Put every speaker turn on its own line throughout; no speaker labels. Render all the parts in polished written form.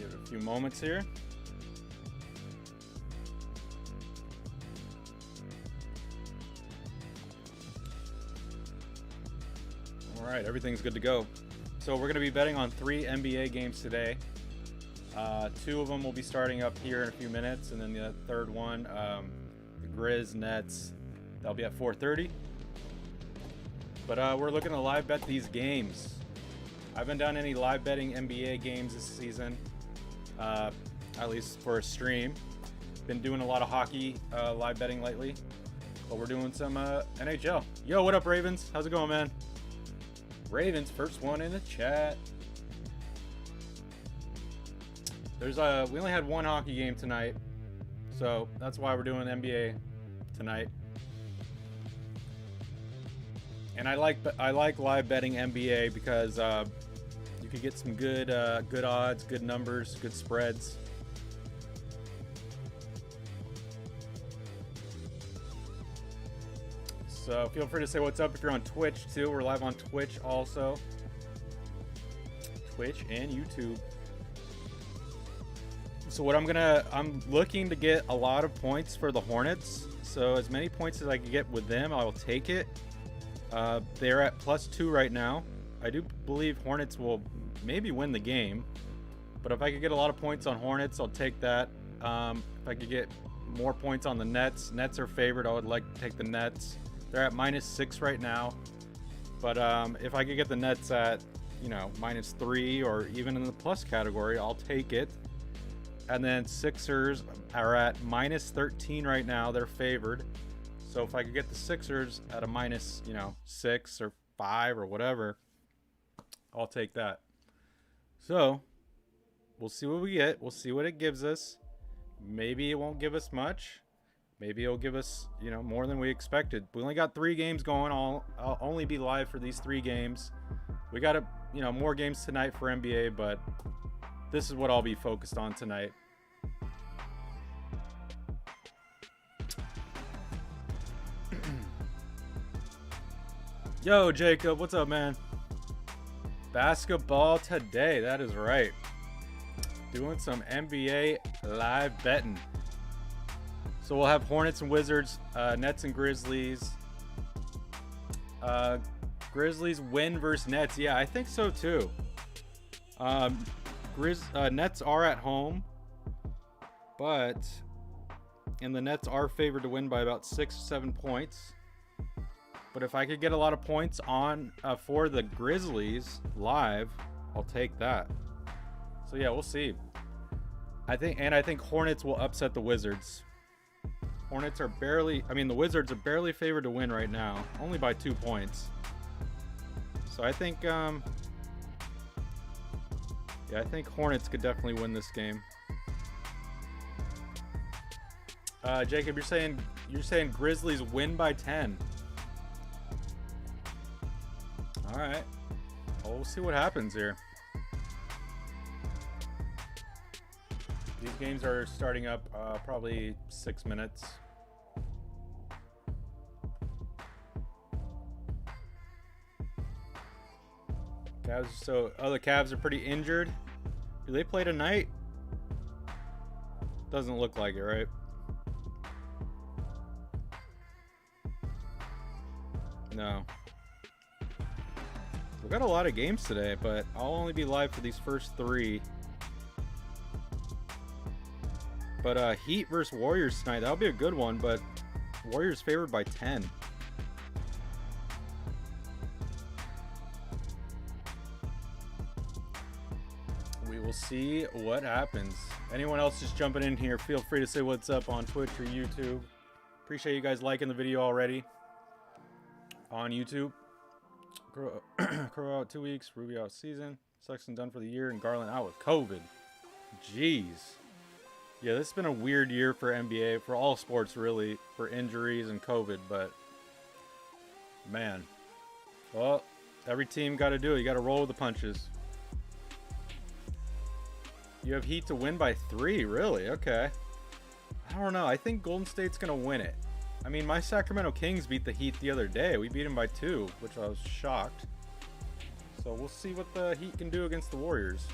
Give it a few moments here. All right, everything's good to go. So we're going to be betting on 3 NBA games today. 2 of them will be starting up here in a few minutes, and then the third one, the Grizz Nets, that'll be at 4:30. But we're looking to live bet these games. I haven't done any live betting NBA games this season, at least for a stream. Been doing a lot of hockey live betting lately, but we're doing some NHL. Yo, what up, Ravens? How's it going, man? Ravens, first one in the chat. We only had one hockey game tonight, so that's why we're doing NBA tonight. And I like live betting NBA because you could get some good odds, good numbers, good spreads. So feel free to say what's up if you're on Twitch too. We're live on Twitch also. Twitch and YouTube. So I'm looking to get a lot of points for the Hornets. So as many points as I can get with them, I will take it. They're at +2 right now. I do believe Hornets will maybe win the game. But if I could get a lot of points on Hornets, I'll take that. If I could get more points on the Nets. Nets are favored. I would like to take the Nets. They're at -6 right now. But if I could get the Nets at, -3 or even in the plus category, I'll take it. And then Sixers are at -13 right now. They're favored. So if I could get the Sixers at a -6 or 5 or whatever, I'll take that. So we'll see what we get. We'll see what it gives us. Maybe it won't give us much. Maybe it'll give us, more than we expected. We only got 3 games going. I'll only be live for these 3 games. We got more games tonight for NBA, but this is what I'll be focused on tonight. Yo, Jacob, what's up, man? Basketball today, that is right. Doing some NBA live betting. So we'll have Hornets and Wizards, Nets and Grizzlies. Grizzlies win versus Nets. Yeah, I think so too. Nets are at home, and the Nets are favored to win by about 6 or 7 points. But if I could get a lot of points on for the Grizzlies live, I'll take that. So yeah, we'll see. I think Hornets will upset the Wizards. The Wizards are barely favored to win right now, only by 2 points. So I think, I think Hornets could definitely win this game. Jacob, you're saying Grizzlies win by 10. All right. Well, we'll see what happens here. These games are starting up probably 6 minutes. The Cavs are pretty injured. Do they play tonight? Doesn't look like it, right? No. We've got a lot of games today, but I'll only be live for these first 3. But Heat versus Warriors tonight, that'll be a good one, but Warriors favored by 10. We will see what happens. Anyone else just jumping in here, feel free to say what's up on Twitch or YouTube. Appreciate you guys liking the video already on YouTube. Crow out 2 weeks, Rubio out season, Sexton done for the year, and Garland out with COVID. Jeez. Yeah, this has been a weird year for NBA, for all sports really, for injuries and COVID, but man. Well, every team got to do it. You got to roll with the punches. You have Heat to win by 3, really? Okay. I don't know. I think Golden State's going to win it. I mean, my Sacramento Kings beat the Heat the other day. We beat them by 2, which I was shocked. So we'll see what the Heat can do against the Warriors.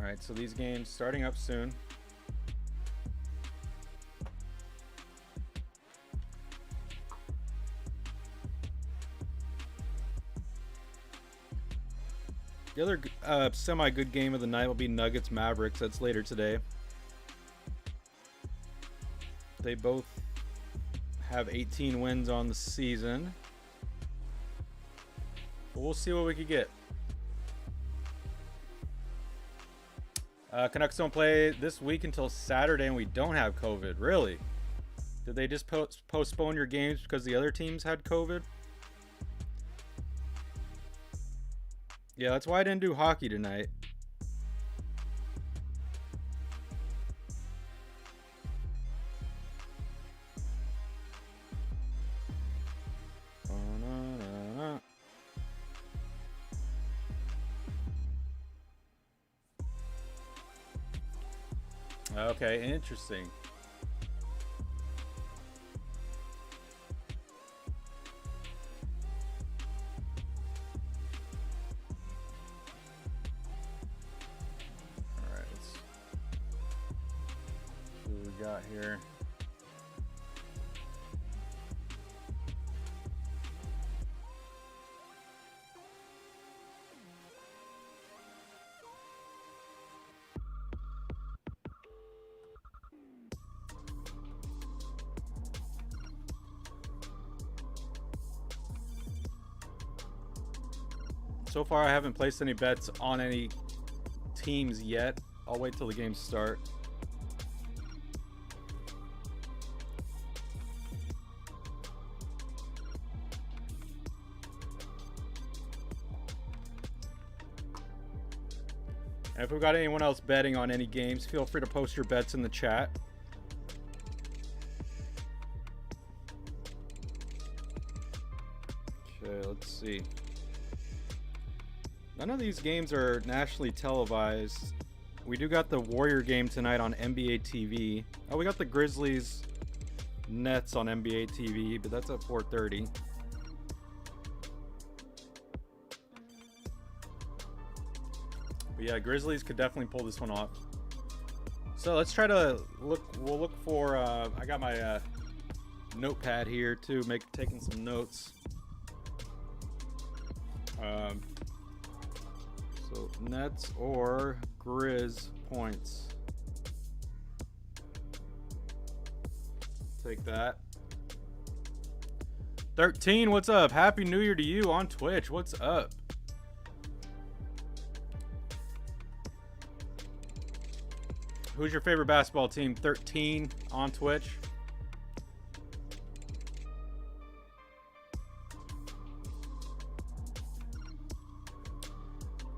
All right, so these games starting up soon. The other semi-good game of the night will be Nuggets Mavericks. That's later today. They both have 18 wins on the season. But we'll see what we could get. Canucks don't play this week until Saturday, and we don't have COVID. Really? Did they just postpone your games because the other teams had COVID? Yeah, that's why I didn't do hockey tonight. Okay, interesting. All right, let's see what we got here. So far, I haven't placed any bets on any teams yet. I'll wait till the games start. And if we've got anyone else betting on any games, feel free to post your bets in the chat. Okay, let's see. None of these games are nationally televised. We do got the Warrior game tonight on NBA TV. Oh, we got the Grizzlies Nets on NBA TV, but that's at 4:30. But yeah, Grizzlies could definitely pull this one off. So let's try to look. We'll look for. I got my notepad here too, taking some notes. So Nets or Grizz points. Take that. 13, what's up? Happy New Year to you on Twitch. What's up? Who's your favorite basketball team? 13 on Twitch.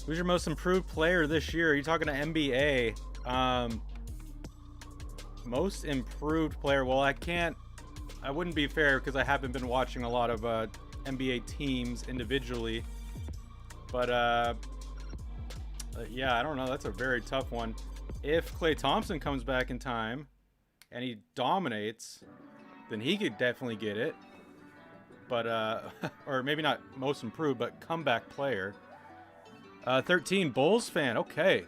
Who's your most improved player this year? Are you talking to NBA? Most improved player. Well, I wouldn't be fair because I haven't been watching a lot of NBA teams individually. But yeah, I don't know. That's a very tough one. If Klay Thompson comes back in time and he dominates, then he could definitely get it. But or maybe not most improved, but comeback player. 13, Bulls fan. Okay.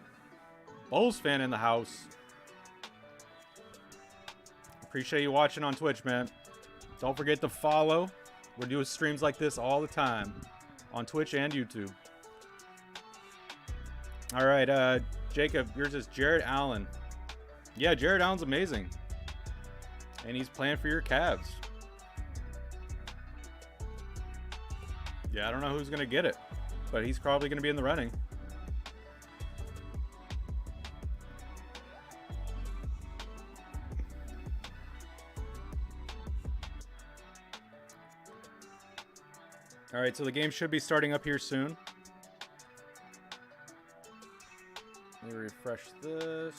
Bulls fan in the house. Appreciate you watching on Twitch, man. Don't forget to follow. We're doing streams like this all the time on Twitch and YouTube. All right, Jacob, yours is Jared Allen. Yeah, Jared Allen's amazing. And he's playing for your Cavs. Yeah, I don't know who's going to get it, but he's probably going to be in the running. All right, so the game should be starting up here soon. Let me refresh this.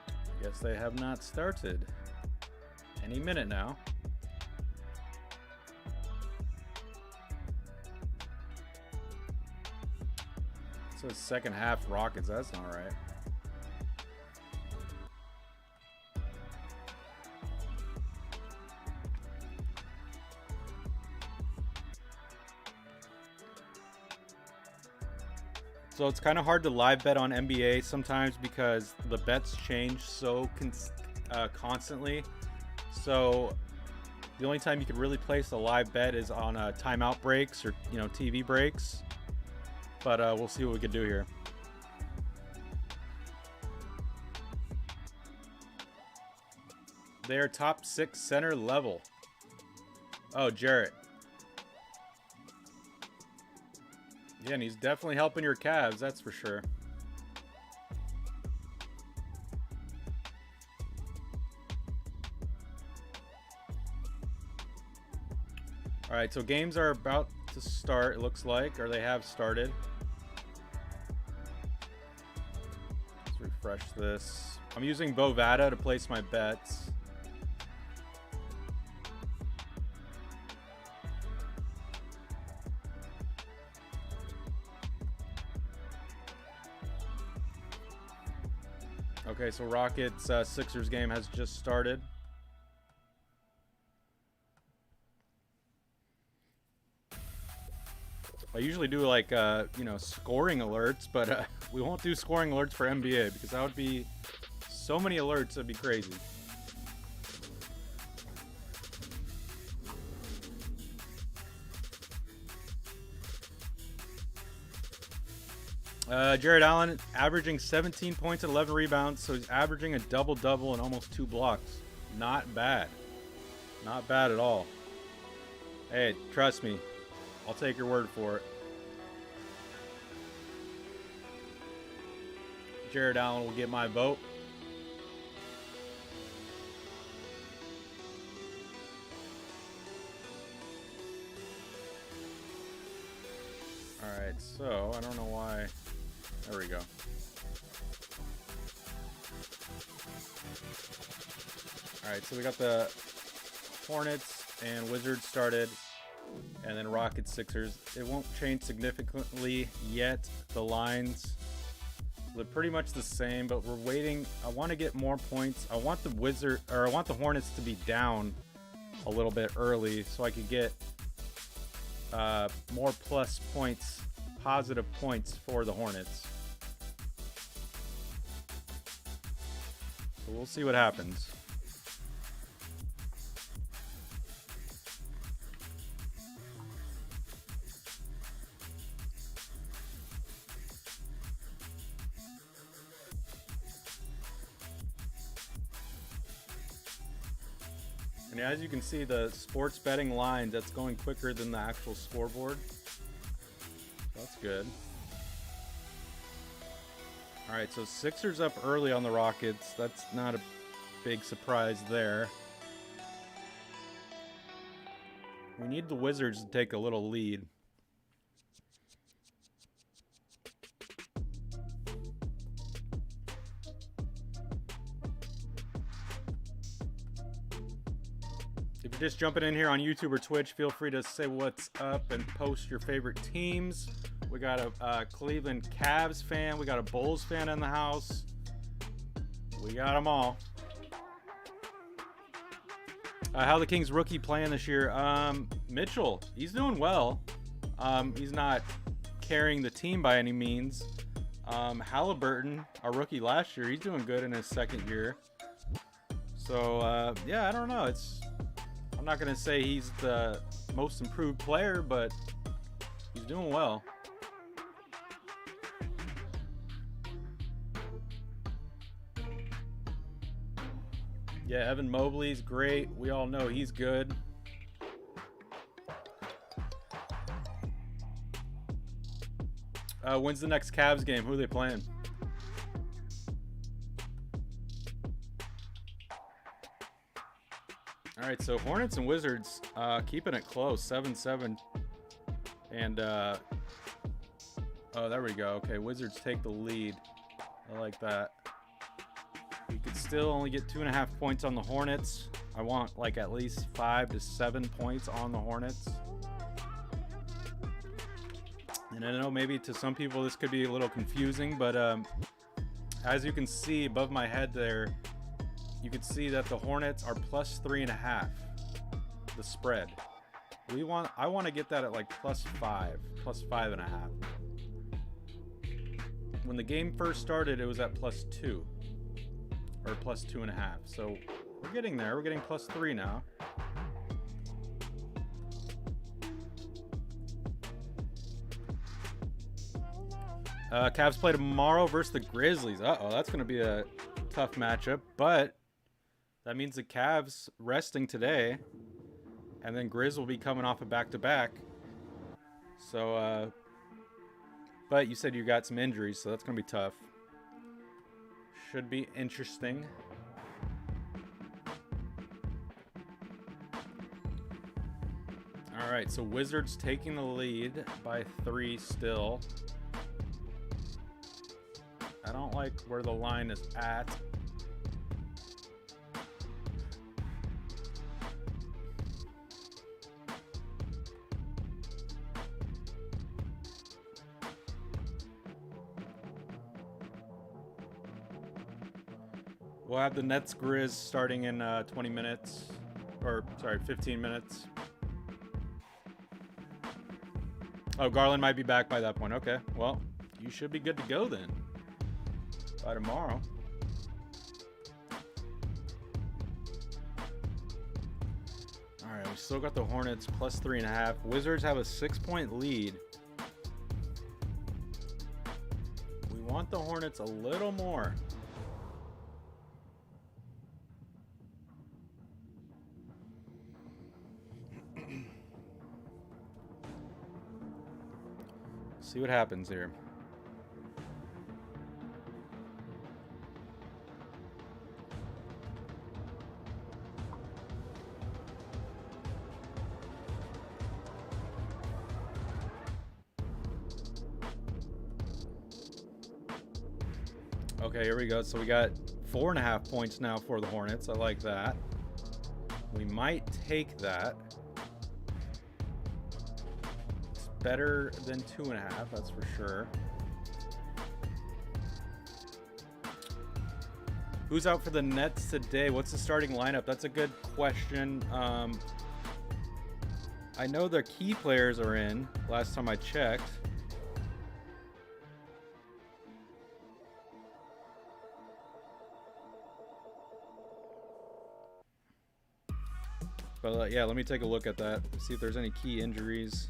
I guess they have not started. Any minute now. It says second half Rockets. That's not right. So it's kind of hard to live bet on NBA sometimes because the bets change so constantly. So the only time you could really place a live bet is on timeout breaks or TV breaks. But we'll see what we can do here. They are top 6 center level. Oh, Jarrett. Yeah, and he's definitely helping your Cavs, that's for sure. All right, so games are about to start, it looks like, or they have started. Let's refresh this. I'm using Bovada to place my bets. Okay, so Rockets Sixers game has just started. I usually do like scoring alerts, but we won't do scoring alerts for NBA because that would be so many alerts, it'd be crazy. Jared Allen averaging 17 points and 11 rebounds, so he's averaging a double-double and almost 2 blocks. Not bad. Not bad at all. Hey, trust me. I'll take your word for it. Jared Allen will get my vote. Alright, so I don't know why. There we go. Alright, so we got the Hornets and Wizards started, and then Rockets Sixers. It won't change significantly yet. The lines look pretty much the same, but we're waiting. I want to get more points. I want the Hornets to be down a little bit early so I could get more plus points, positive points for the Hornets. So we'll see what happens. And as you can see, the sports betting line, that's going quicker than the actual scoreboard. That's good. All right, so Sixers up early on the Rockets. That's not a big surprise there. We need the Wizards to take a little lead. If you're just jumping in here on YouTube or Twitch, feel free to say what's up and post your favorite teams. We got a Cleveland Cavs fan. We got a Bulls fan in the house. We got them all. How the Kings rookie playing this year? Mitchell, he's doing well. He's not carrying the team by any means. Halliburton, our rookie last year, he's doing good in his second year. So, yeah, I don't know. I'm not going to say he's the most improved player, but he's doing well. Yeah, Evan Mobley's great. We all know he's good. When's the next Cavs game? Who are they playing? All right, so Hornets and Wizards keeping it close, 7-7. And, oh, there we go. Okay, Wizards take the lead. I like that. We could still only get 2.5 points on the Hornets. I want, like, at least 5 to 7 points on the Hornets. And I know maybe to some people this could be a little confusing, but as you can see above my head there, you can see that the Hornets are plus 3.5, the spread. I want to get that at like plus 5, plus 5.5. when the game first started, it was at +2 or +2.5. So we're getting there. We're getting +3 now. Cavs play tomorrow versus the Grizzlies. Uh-oh, that's going to be a tough matchup. But that means the Cavs resting today. And then Grizz will be coming off a back-to-back. So, but you said you got some injuries, so that's going to be tough. Should be interesting. All right, so Wizards taking the lead by 3 still. I don't like where the line is at. We'll have the Nets Grizz starting in 20 minutes. Or, sorry, 15 minutes. Oh, Garland might be back by that point. Okay, well, you should be good to go then. By tomorrow. Alright, we still got the Hornets +3.5. Wizards have a 6-point lead. We want the Hornets a little more. See what happens here. Okay, here we go. So we got 4.5 points now for the Hornets. I like that. We might take that. It's better than 2.5, that's for sure. Who's out for the Nets today? What's the starting lineup? That's a good question. I know their key players are in, last time I checked. But yeah, let me take a look at that. See if there's any key injuries.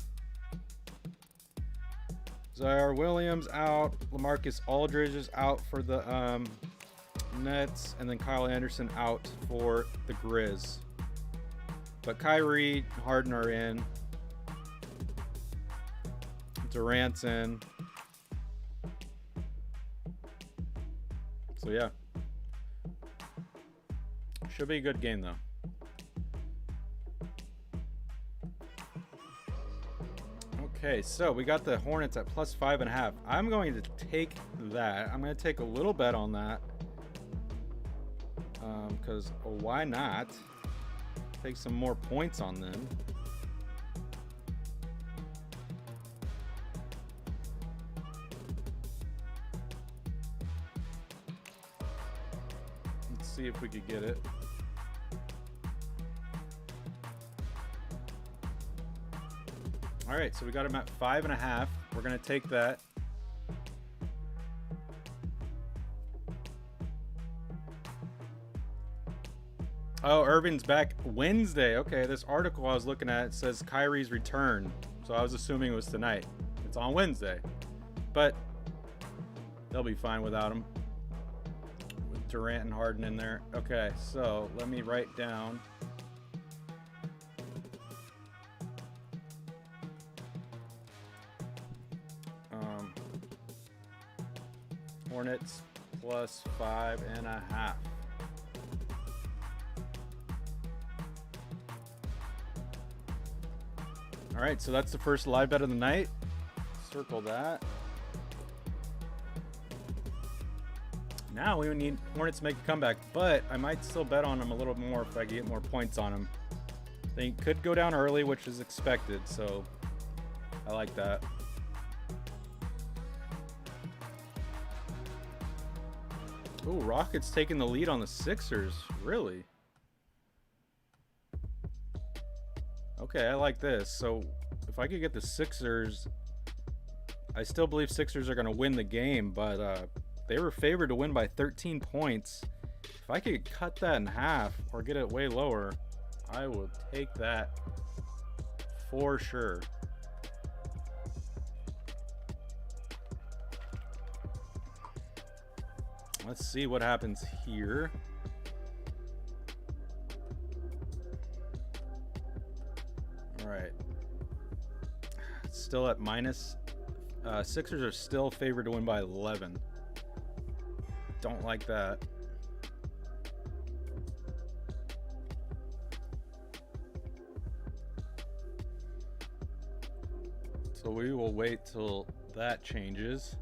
Zaire Williams out. LaMarcus Aldridge is out for the Nets. And then Kyle Anderson out for the Grizz. But Kyrie, Harden are in. Durant's in. So yeah. Should be a good game though. Okay, so we got the Hornets at +5.5. I'm going to take that. I'm going to take a little bet on that. Because why not? Take some more points on them. Let's see if we could get it. All right, so we got him at 5.5. We're gonna take that. Oh, Irvin's back Wednesday. Okay, this article I was looking at says Kyrie's return, so I was assuming it was tonight. It's on Wednesday, but they'll be fine without him. With Durant and Harden in there. Okay, so let me write down. Hornets +5.5. All right, so that's the first live bet of the night. Circle that. Now we need Hornets to make a comeback, but I might still bet on them a little more if I get more points on them. They could go down early, which is expected, so I like that. Ooh, Rockets taking the lead on the Sixers. Really? Okay, I like this. So if I could get the Sixers I still believe Sixers are going to win the game, but they were favored to win by 13 points. If I could cut that in half or get it way lower, I will take that for sure. Let's see what happens here. All right. Still at minus. Sixers are still favored to win by 11. Don't like that. So we will wait till that changes.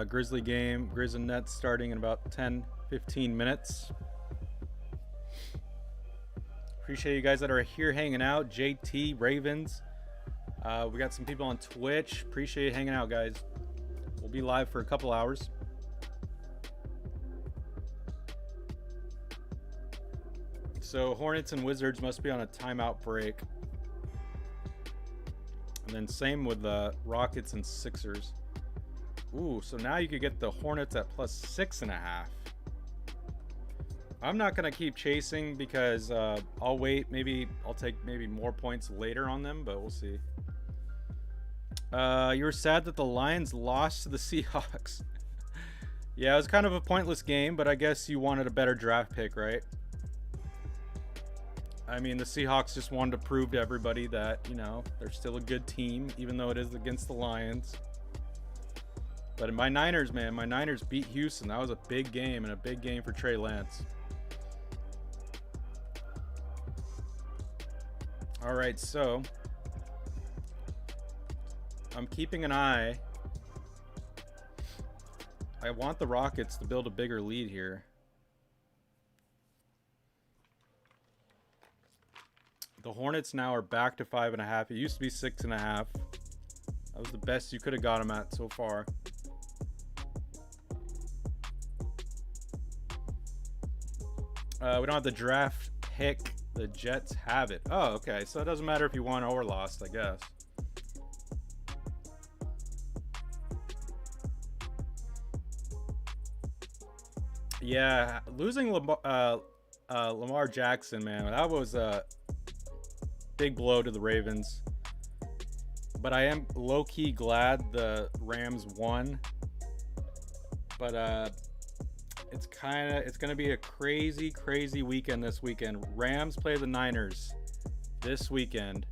Grizzly game, Grizz and Nets starting in about 10-15 minutes. Appreciate you guys that are here hanging out. JT, Ravens. We got some people on Twitch. Appreciate you hanging out, guys. We'll be live for a couple hours. So Hornets and Wizards must be on a timeout break. And then same with the Rockets and Sixers. Ooh, so now you could get the Hornets at plus 6.5. I'm not going to keep chasing because I'll wait. Maybe I'll take more points later on them, but we'll see. You were sad that the Lions lost to the Seahawks. Yeah, it was kind of a pointless game, but I guess you wanted a better draft pick, right? I mean, the Seahawks just wanted to prove to everybody that, you know, they're still a good team, even though it is against the Lions. But my Niners, man, my Niners beat Houston. That was a big game, and a big game for Trey Lance. All right, so I'm keeping an eye. I want the Rockets to build a bigger lead here. The Hornets now are back to 5.5. It used to be 6.5. That was the best you could have got them at so far. We don't have the draft pick. The Jets have it. Oh, okay. So it doesn't matter if you won or lost, I guess. Yeah, losing Lamar Jackson, man, that was a big blow to the Ravens. But I am low-key glad the Rams won. But it's gonna be a crazy weekend this weekend. Rams play the Niners this weekend,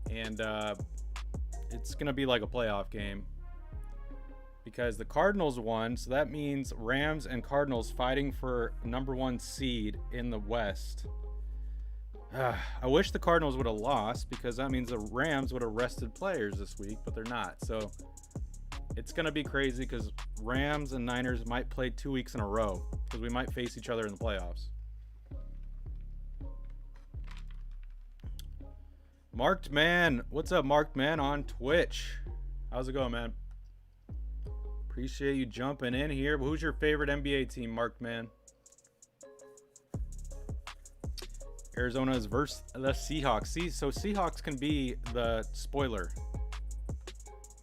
and it's gonna be like a playoff game because the Cardinals won, so that means Rams and Cardinals fighting for #1 seed in the West. I wish the Cardinals would have lost because that means the Rams would have rested players this week, but they're not. So it's going to be crazy because Rams and Niners might play 2 weeks in a row because we might face each other in the playoffs. Marked Man. What's up, Marked Man on Twitch? How's it going, man? Appreciate you jumping in here. Who's your favorite NBA team, Marked Man? Arizona is versus the Seahawks. See, so Seahawks can be the spoiler.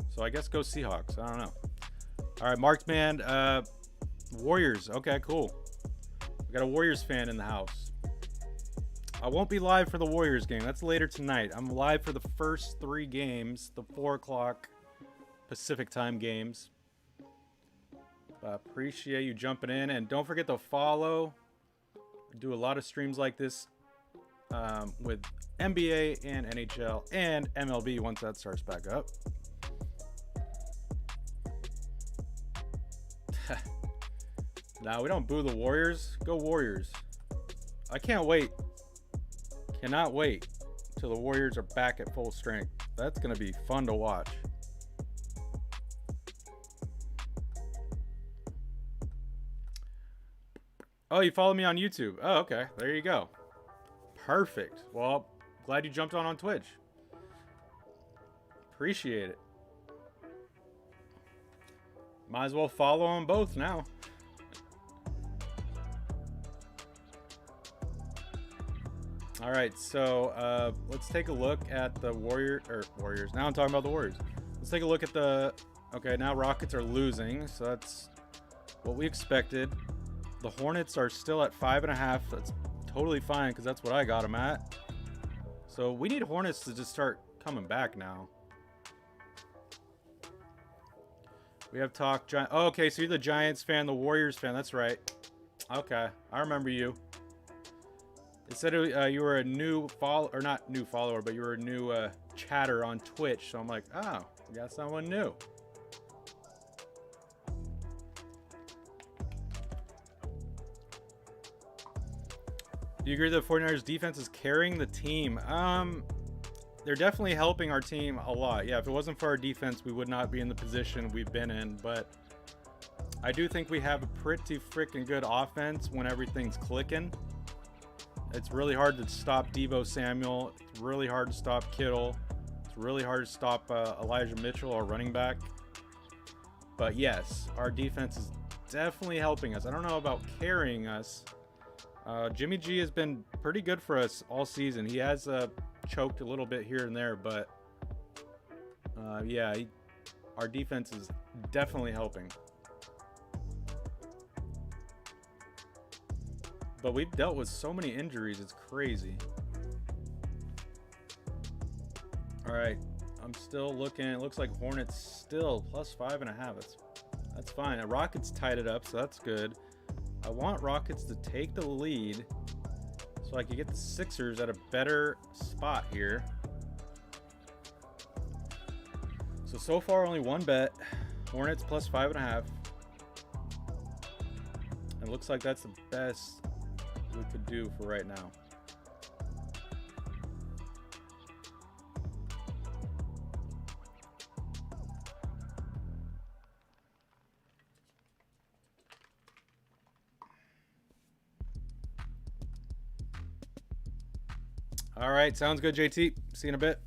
So I guess go Seahawks. I don't know. All right, Marked Man. Warriors. Okay, cool. We got a Warriors fan in the house. I won't be live for the Warriors game. That's later tonight. I'm live for the first 3 games, the 4 o'clock Pacific time games. Appreciate you jumping in. And don't forget to follow. I do a lot of streams like this with NBA and NHL and MLB once that starts back up. Now, we don't boo the Warriors. Go Warriors. I can't wait. Cannot wait till the Warriors are back at full strength. That's going to be fun to watch. Oh, you follow me on YouTube. Oh, okay. There you go. Perfect. Well, glad you jumped on Twitch. Appreciate it. Might as well follow them both now. All right, so let's take a look at the Warriors. Now I'm talking about the Warriors. Let's take a look at the. Okay, now Rockets are losing, so that's what we expected. The Hornets are still at 5.5. That's totally fine because that's what I got them at. So we need Hornets to just start coming back now. We have talk. Oh, okay, so you're the Giants fan, the Warriors fan. That's right. Okay, I remember you. It said you were a new follower, or not new follower, but you were a new chatter on Twitch. So I'm like, oh, we got someone new. Do you agree that the 49ers defense is carrying the team? They're definitely helping our team a lot. Yeah, if it wasn't for our defense, we would not be in the position we've been in. But I do think we have a pretty freaking good offense when everything's clicking. It's really hard to stop Deebo Samuel. It's really hard to stop Kittle. It's really hard to stop Elijah Mitchell, our running back. But yes, our defense is definitely helping us. I don't know about carrying us. Jimmy G has been pretty good for us all season. He has choked a little bit here and there, but yeah, our defense is definitely helping. But we've dealt with so many injuries, it's crazy. All right, I'm still looking. It looks like Hornets still plus 5.5. That's fine. Rockets tied it up, so that's good. I want Rockets to take the lead so I can get the Sixers at a better spot here. So far only one bet. Hornets plus 5.5. It looks like that's the best we could do for right now. All right, sounds good, JT. See you in a bit.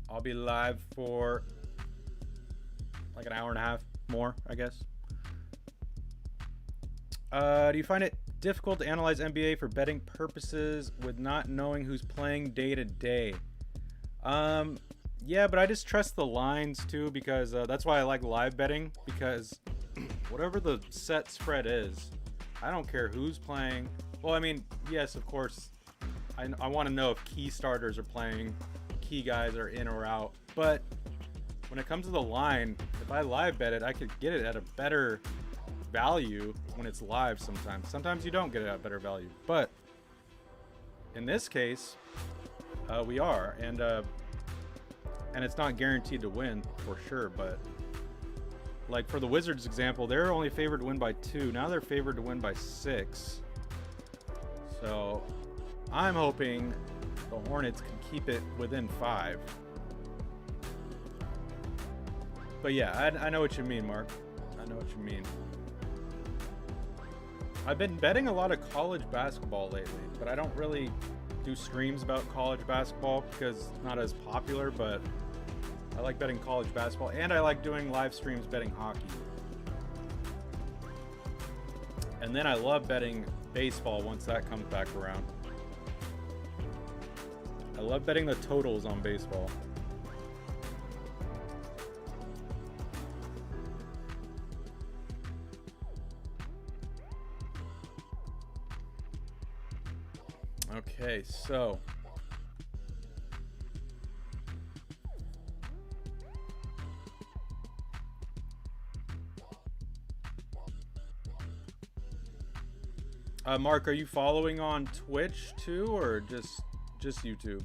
I'll be live for like an hour and a half more, I guess. Do you find it difficult to analyze NBA for betting purposes with not knowing who's playing day to day? Yeah, but I just trust the lines too, because that's why I like live betting, because whatever the set spread is, I don't care who's playing. Well, I mean, yes, of course, I want to know if key starters are playing, key guys are in or out. But when it comes to the line, if I live bet it, I could get it at a better value when it's live sometimes. Sometimes you don't get it at better value. But in this case, we are. And it's not guaranteed to win for sure. But like for the Wizards example, they're only favored to win by 2. Now they're favored to win by 6. So I'm hoping the Hornets can keep it within 5. But yeah, I know what you mean, Mark. I know what you mean. I've been betting a lot of college basketball lately, but I don't really do streams about college basketball because it's not as popular, but I like betting college basketball, and I like doing live streams betting hockey. And then I love betting baseball once that comes back around. I love betting the totals on baseball. Okay, so Mark, are you following on Twitch too, or just YouTube?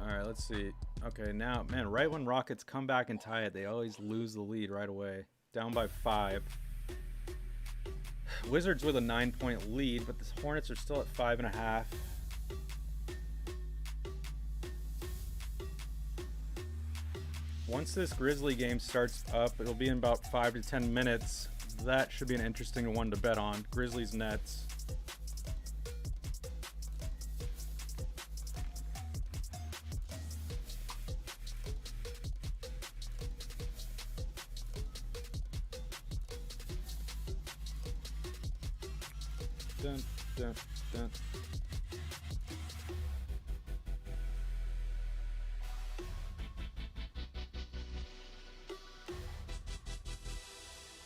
All right, let's see. Okay, now, man, right when Rockets come back and tie it, they always lose the lead right away. Down by 5. Wizards with a 9-point lead, but the Hornets are still at 5.5. Once this Grizzly game starts up, it'll be in about 5 to 10 minutes. That should be an interesting one to bet on. Grizzlies Nets. Dun, dun, dun.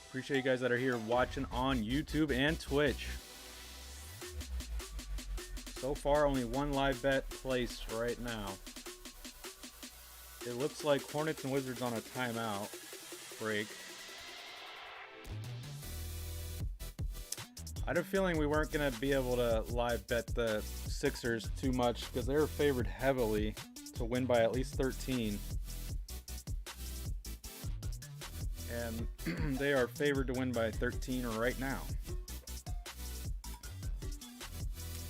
Appreciate you guys that are here watching on YouTube and Twitch. So far, only one live bet placed right now. It looks like Hornets and Wizards on a timeout break. I had a feeling we weren't going to be able to live bet the Sixers too much because they were favored heavily to win by at least 13. And they are favored to win by 13 right now.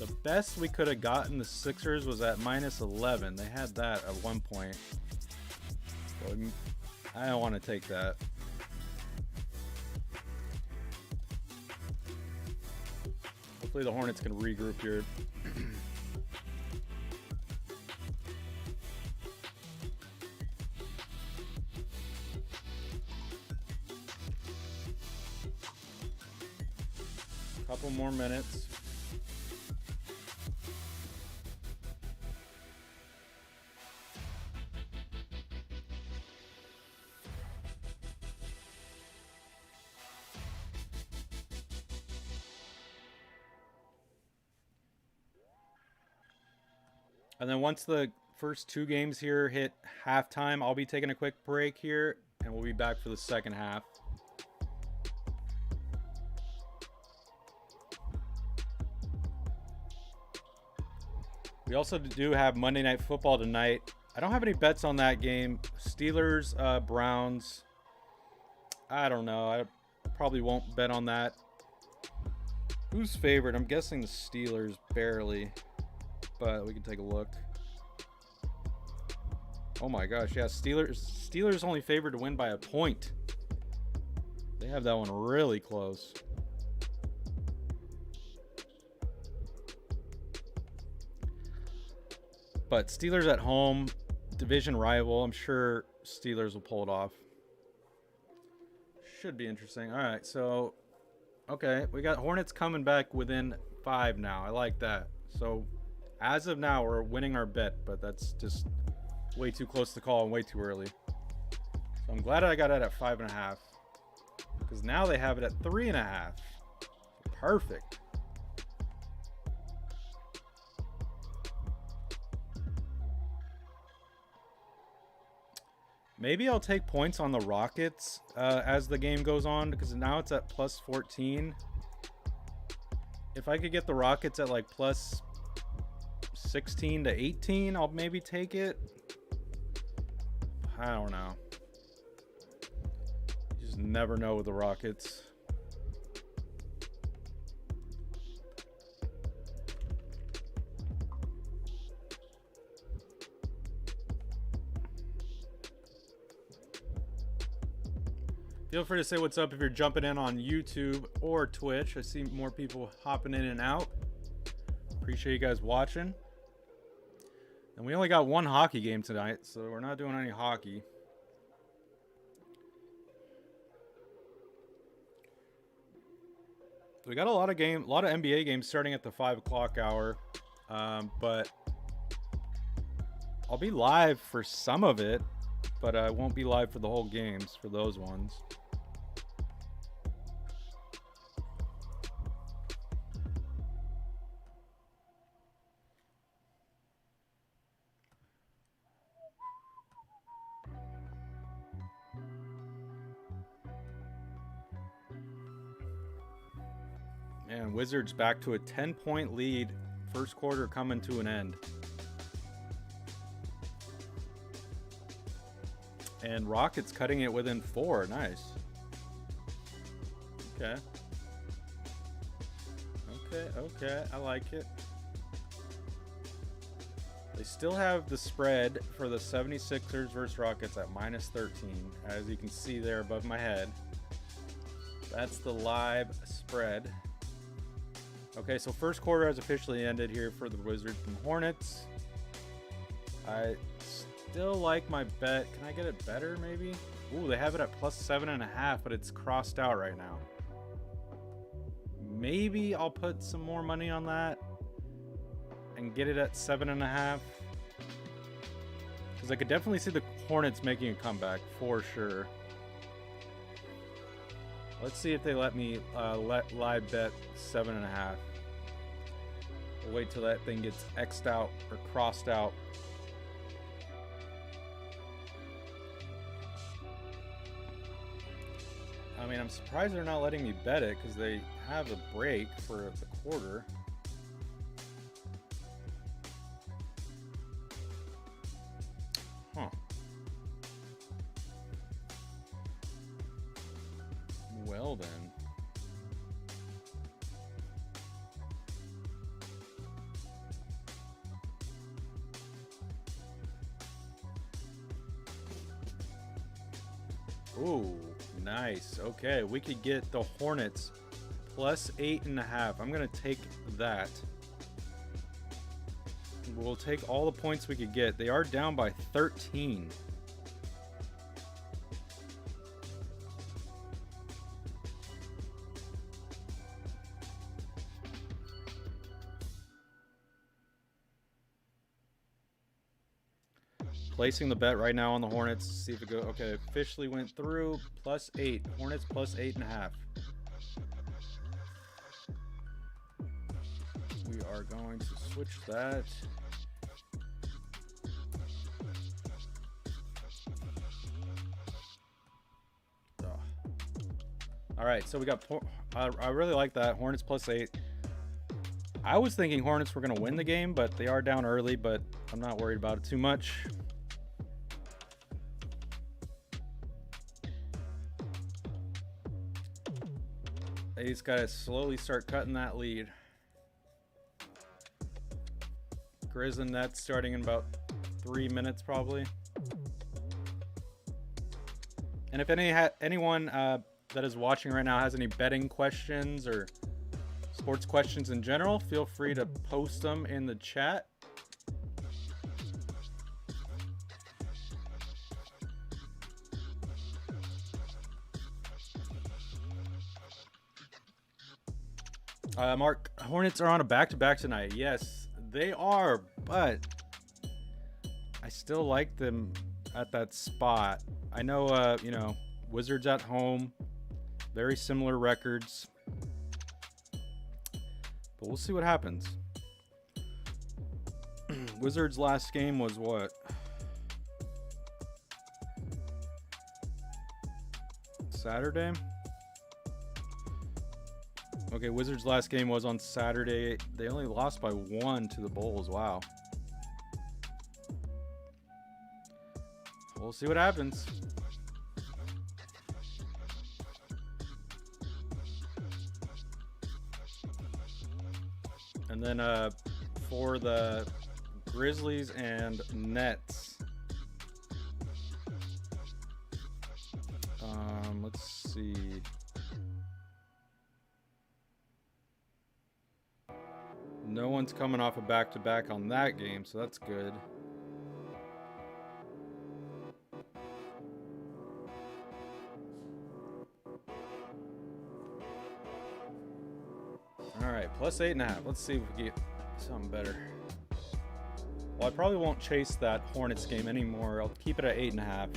The best we could have gotten the Sixers was at minus 11. They had that at one point. So I don't want to take that. Hopefully the Hornets can regroup here. Couple more minutes. And then once the first two games here hit halftime, I'll be taking a quick break here, and we'll be back for the second half. We also do have Monday Night Football tonight. I don't have any bets on that game. Steelers, Browns. I don't know. I probably won't bet on that. Who's favored? I'm guessing the Steelers barely. But we can take a look. Oh my gosh, yeah, Steelers only favored to win by a point. They have that one really close. But Steelers at home, division rival. I'm sure Steelers will pull it off. Should be interesting. All right, so okay, we got Hornets coming back within 5 now. I like that. So as of now, we're winning our bet, but that's just way too close to call and way too early. So I'm glad I got it at 5.5, because now they have it at 3.5. Perfect. Maybe I'll take points on the Rockets as the game goes on, because now it's at plus 14. If I could get the Rockets at like plus 16 to 18, I'll maybe take it. I don't know. You just never know with the Rockets. Feel free to say what's up if you're jumping in on YouTube or Twitch. I see more people hopping in and out. Appreciate you guys watching. And we only got one hockey game tonight, so we're not doing any hockey. We got a lot of NBA games starting at the 5 o'clock hour, but I'll be live for some of it, but I won't be live for the whole games for those ones. And Wizards back to a 10-point lead. First quarter coming to an end. And Rockets cutting it within 4. Nice. Okay. Okay. I like it. They still have the spread for the 76ers versus Rockets at minus 13. As you can see there above my head. That's the live spread. Okay, so first quarter has officially ended here for the Wizards and Hornets. I still like my bet. Can I get it better, maybe? Ooh, they have it at plus 7.5, but it's crossed out right now. maybe I'll put some more money on that and get it at 7.5. Because I could definitely see the Hornets making a comeback for sure. Let's see if they let me live bet 7.5. We'll wait till that thing gets X'd out or crossed out. I mean, I'm surprised they're not letting me bet it because they have a break for the quarter. Huh. Well then. Ooh, nice. Okay, we could get the Hornets plus 8.5. I'm gonna take that. We'll take all the points we could get. They are down by 13. Placing the bet right now on the Hornets. See if it goes. Okay, officially went through. Plus 8. Hornets plus 8.5. We are going to switch that. Oh. All right, so we got. I really like that. Hornets plus 8. I was thinking Hornets were going to win the game, but they are down early, but I'm not worried about it too much. They just got to slowly start cutting that lead. Grizz and Nets starting in about 3 minutes probably. And if anyone that is watching right now has any betting questions or sports questions in general, feel free to post them in the chat. Mark, Hornets are on a back-to-back tonight. Yes, they are, but I still like them at that spot. I know, you know, Wizards at home, very similar records, but we'll see what happens. Wizards' last game was what? Saturday? Okay, Wizards' last game was on Saturday. They only lost by 1 to the Bulls. Wow. We'll see what happens. And then for the Grizzlies and Nets. Let's see. No one's coming off a back-to-back on that game, so that's good. All right, plus 8.5. Let's see if we get something better. Well, I probably won't chase that Hornets game anymore. I'll keep it at 8.5.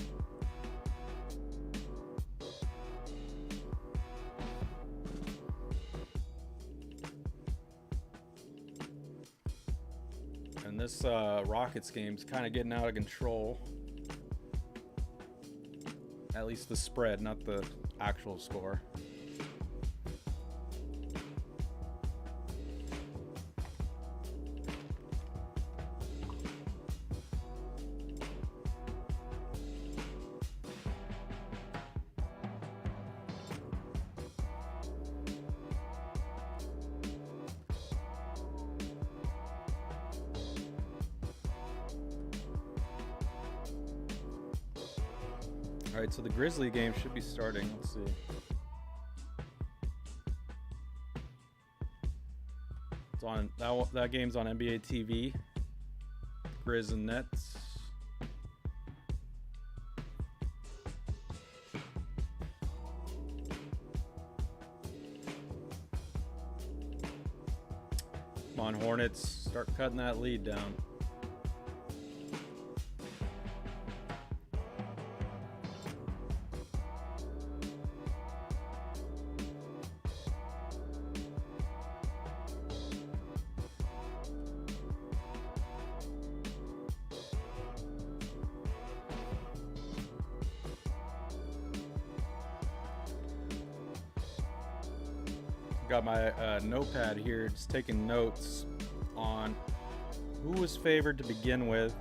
And this Rockets game's kind of getting out of control. At least the spread, not the actual score. All right, so the Grizzly game should be starting. Let's see. It's on that game's on NBA TV. Grizz and Nets. Come on, Hornets. Start cutting that lead down. Got my notepad here, just taking notes on who was favored to begin with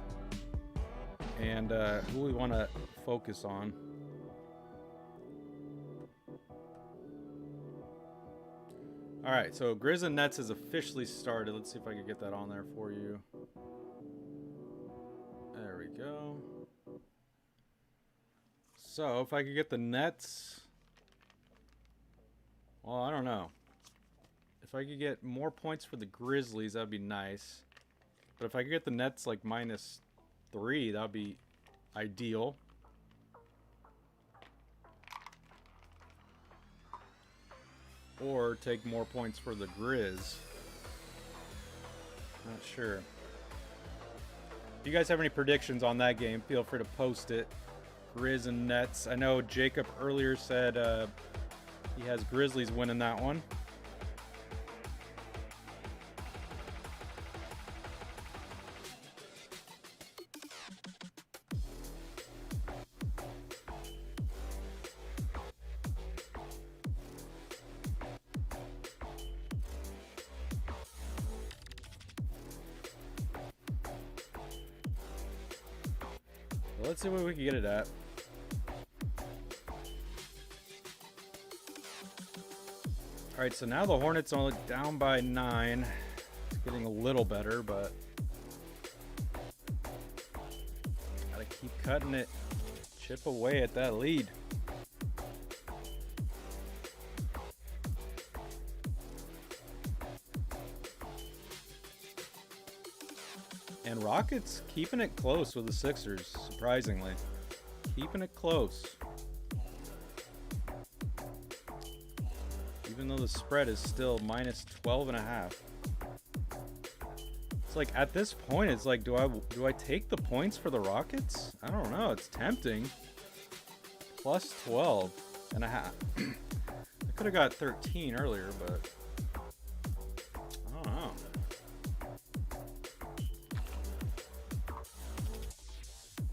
and who we want to focus on. All right, so Grizz and Nets has officially started. Let's see if I can get that on there for you. There we go. So if I could get the Nets, well, I don't know. If I could get more points for the Grizzlies, that'd be nice. But if I could get the Nets like -3, that'd be ideal. Or take more points for the Grizz. Not sure. If you guys have any predictions on that game, feel free to post it. Grizz and Nets. I know Jacob earlier said he has Grizzlies winning that one. Let's see what we can get it at. All right, so now the Hornets are only down by 9. It's getting a little better, but gotta keep cutting it. Chip away at that lead. And Rockets keeping it close with the Sixers, surprisingly. Keeping it close. Even though the spread is still -12.5. It's like at this point, it's like, do I take the points for the Rockets? I don't know. It's tempting. +12.5. I could have got 13 earlier, but I don't know.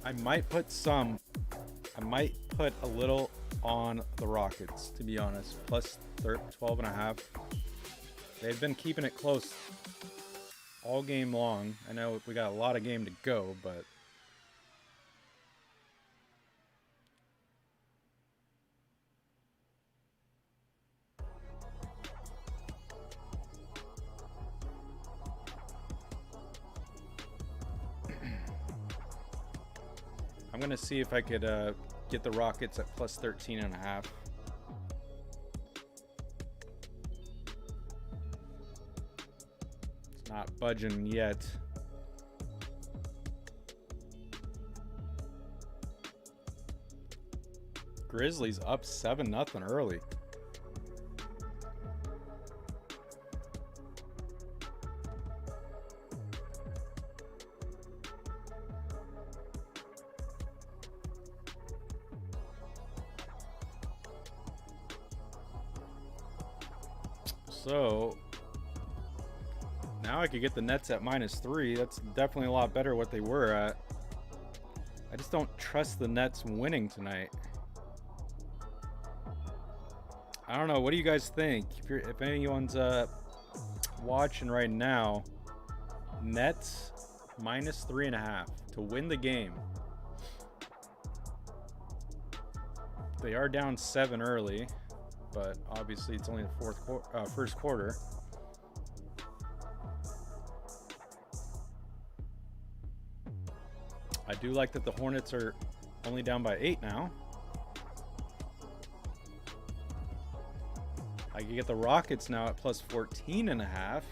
I might put a little on the Rockets, to be honest. +12.5. They've been keeping it close all game long. I know we got a lot of game to go, but I'm gonna see if I could get the Rockets at +13.5. It's not budging yet. Grizzlies up 7-0 early. So now I could get the Nets at -3. That's definitely a lot better what they were at. I just don't trust the Nets winning tonight. I don't know. What do you guys think? If anyone's watching right now, Nets -3.5 to win the game. They are down 7 early, but obviously it's only the first quarter. I do like that the Hornets are only down by 8 now. I can get the Rockets now at +14.5,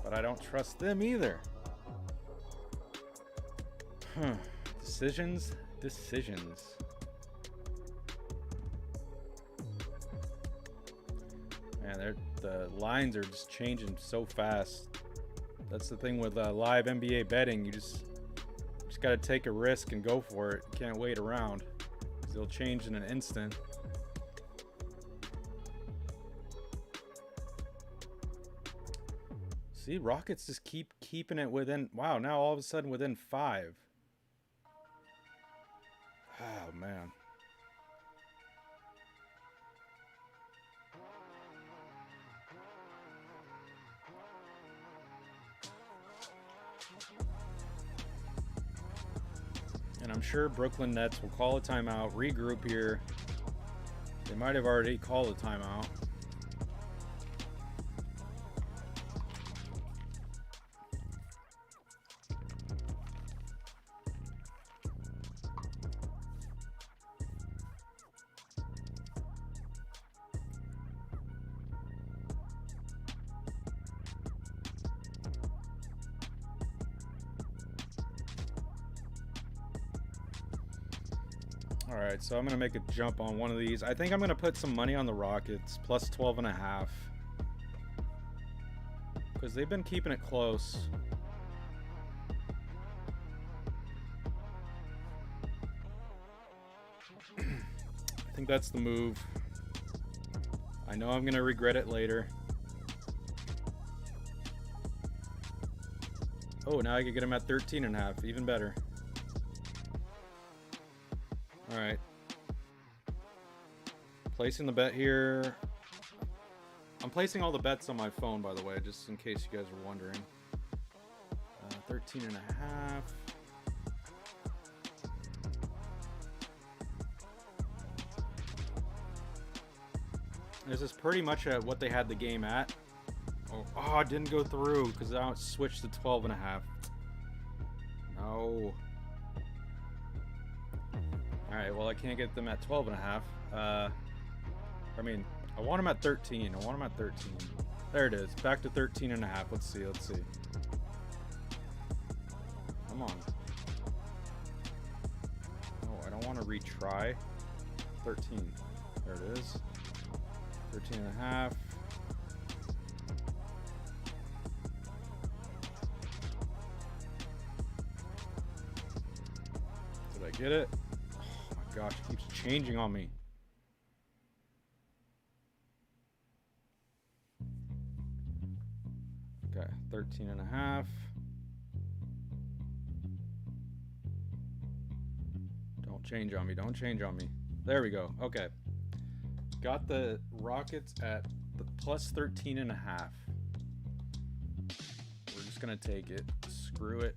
but I don't trust them either. Decisions. Man, the lines are just changing so fast. That's the thing with live NBA betting. You just got to take a risk and go for it. You can't wait around, because it'll change in an instant. See, Rockets just keep keeping it within. Wow, now all of a sudden within 5. Oh, man. And I'm sure Brooklyn Nets will call a timeout, regroup here. They might have already called a timeout. All right, so I'm gonna make a jump on one of these. I think I'm gonna put some money on the Rockets, plus 12.5, because they've been keeping it close. I think that's the move. I know I'm gonna regret it later. Oh, now I can get them at 13.5, even better. All right. Placing the bet here. I'm placing all the bets on my phone, by the way, just in case you guys are wondering. 13.5. This is pretty much at what they had the game at. Oh, it didn't go through because now it switched to 12.5. No. Alright, well, I can't get them at 12.5. I mean, I want them at 13. I want them at 13. There it is. Back to 13.5. Let's see. Let's see. Come on. Oh, I don't want to retry. 13. There it is. 13.5. Did I get it? Gosh, it keeps changing on me. Okay, 13.5. Don't change on me. Don't change on me. There we go. Okay. Got the Rockets at the plus 13.5. We're just going to take it. Screw it.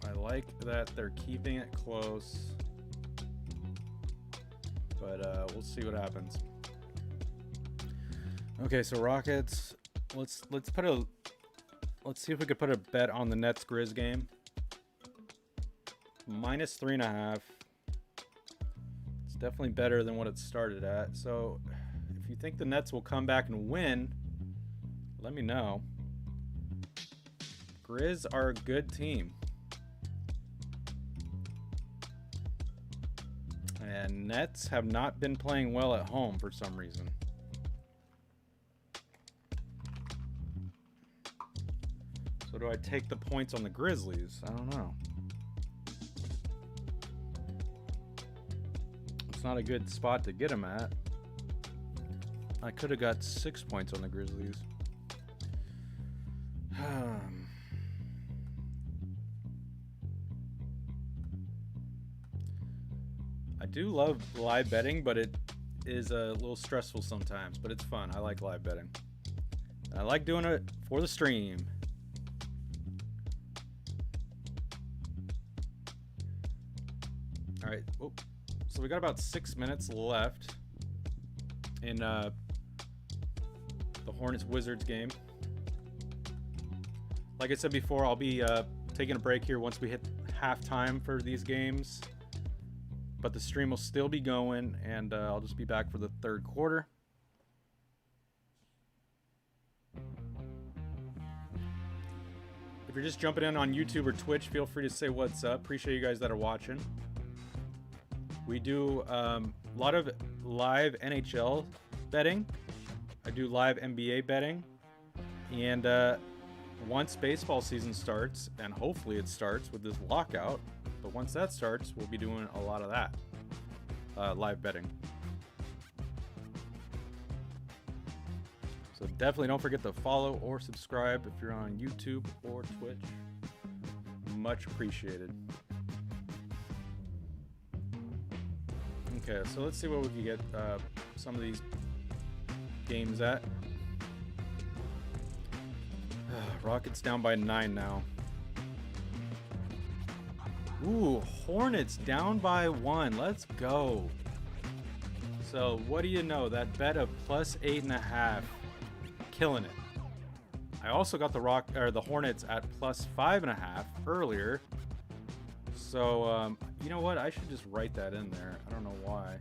I like that they're keeping it close, but we'll see what happens. Okay, so Rockets. Let's see if we could put a bet on the Nets Grizz game. Minus 3.5. It's definitely better than what it started at. So if you think the Nets will come back and win, let me know. Grizz are a good team. And Nets have not been playing well at home for some reason. So do I take the points on the Grizzlies? I don't know. It's not a good spot to get them at. I could have got 6 points on the Grizzlies. I do love live betting, but it is a little stressful sometimes, but it's fun. I like live betting. And I like doing it for the stream. All right. Oh, so we got about 6 minutes left in the Hornets-Wizards game. Like I said before, I'll be taking a break here once we hit halftime for these games. But the stream will still be going, and I'll just be back for the third quarter. If you're just jumping in on YouTube or Twitch, feel free to say what's up. Appreciate you guys that are watching. We do a lot of live NHL betting. I do live NBA betting. And once baseball season starts, and hopefully it starts with this lockout, but once that starts, we'll be doing a lot of that live betting. So definitely don't forget to follow or subscribe if you're on YouTube or Twitch. Much appreciated. Okay, so let's see what we can get some of these games at. Rockets down by 9 now. Ooh, Hornets down by 1. Let's go. So what do you know? That bet of plus 8.5, killing it. I also got the Hornets at plus 5.5 earlier. So you know what? I should just write that in there. I don't know why.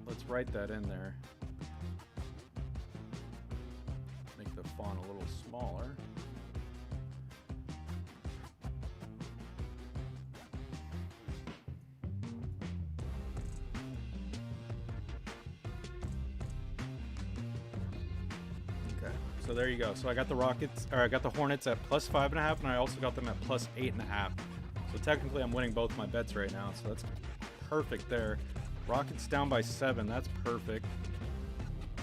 Let's write that in there. Make the font a little smaller. Okay, so there you go. So I got the Hornets at plus 5.5, and I also got them at plus 8.5. So technically I'm winning both my bets right now, so that's perfect there. Rockets down by 7, that's perfect.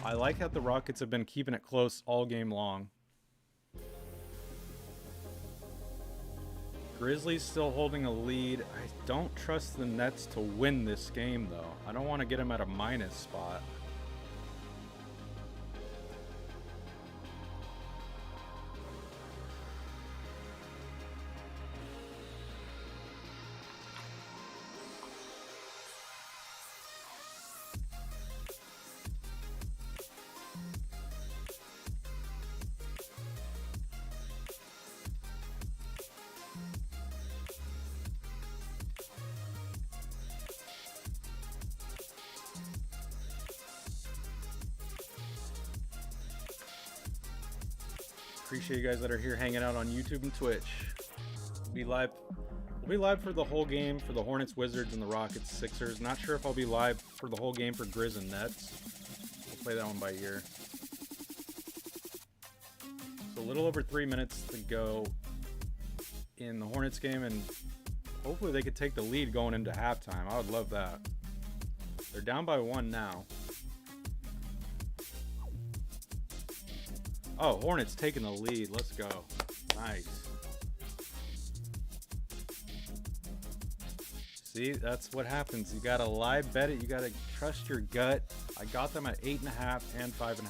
I like how the Rockets have been keeping it close all game long. Grizzlies still holding a lead. I don't trust the Nets to win this game, though. I don't want to get them at a minus spot. Appreciate you guys that are here hanging out on YouTube and Twitch. We'll be live for the whole game for the Hornets, Wizards, and the Rockets, Sixers. Not sure if I'll be live for the whole game for Grizz and Nets. We'll play that one by ear. So a little over 3 minutes to go in the Hornets game, and hopefully they could take the lead going into halftime. I would love that. They're down by 1 now. Oh, Hornets taking the lead. Let's go. Nice. See, that's what happens. You got to live bet it. You got to trust your gut. I got them at 8.5 and 5.5.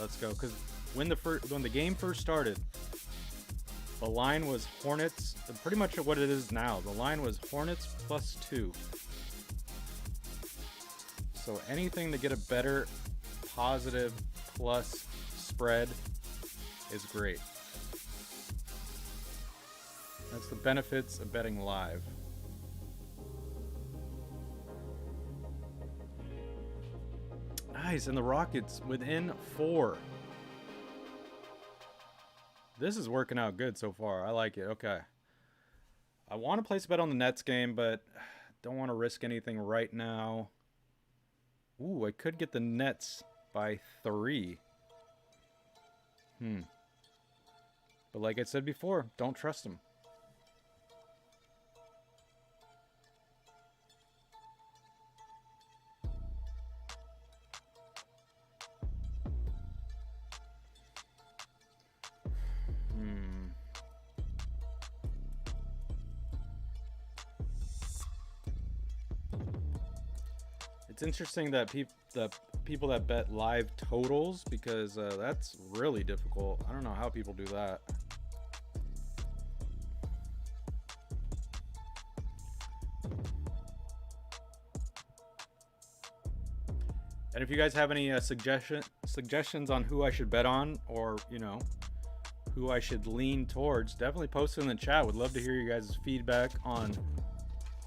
Let's go. Because when the game first started, the line was Hornets. Pretty much what it is now. The line was Hornets plus 2. So anything to get a better positive plus spread is great. That's the benefits of betting live. Nice, and the Rockets within 4. This is working out good so far. I like it. Okay. I want to place a bet on the Nets game, but don't want to risk anything right now. Ooh, I could get the Nets by 3. But like I said before, don't trust them. It's interesting that people that bet live totals, because that's really difficult. I don't know how people do that. And if you guys have any suggestions on who I should bet on, or who I should lean towards, definitely post it in the chat. Would love to hear you guys' feedback on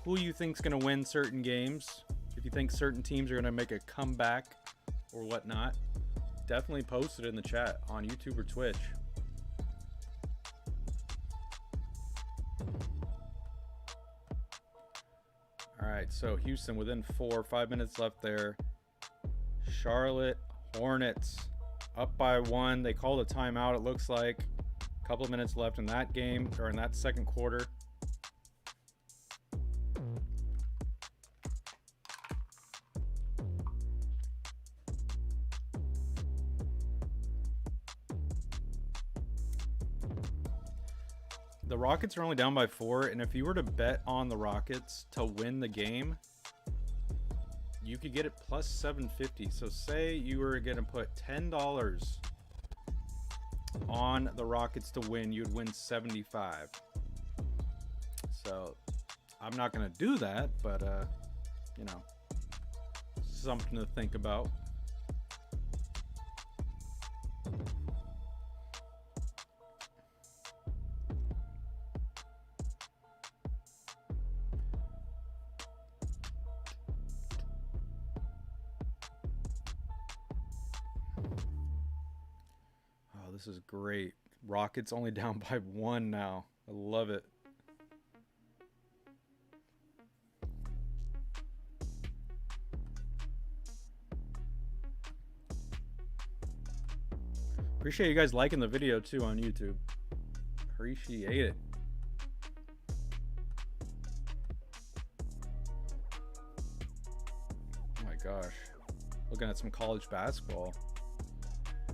who you think's going to win certain games. If you think certain teams are going to make a comeback or whatnot, definitely post it in the chat on YouTube or Twitch. All right. right, so Houston within 4, 5 minutes left there. Charlotte Hornets up by 1. They called a timeout, it looks like. A couple of minutes left in that game, or in that second quarter. The Rockets are only down by 4, and if you were to bet on the Rockets to win the game, you could get it plus 750. So say you were going to put $10 on the Rockets to win, you'd win 75. So I'm not going to do that, but you know, something to think about. This is great. Rockets only down by 1 now. I love it. Appreciate you guys liking the video too on YouTube. Appreciate it. Oh my gosh. Looking at some college basketball.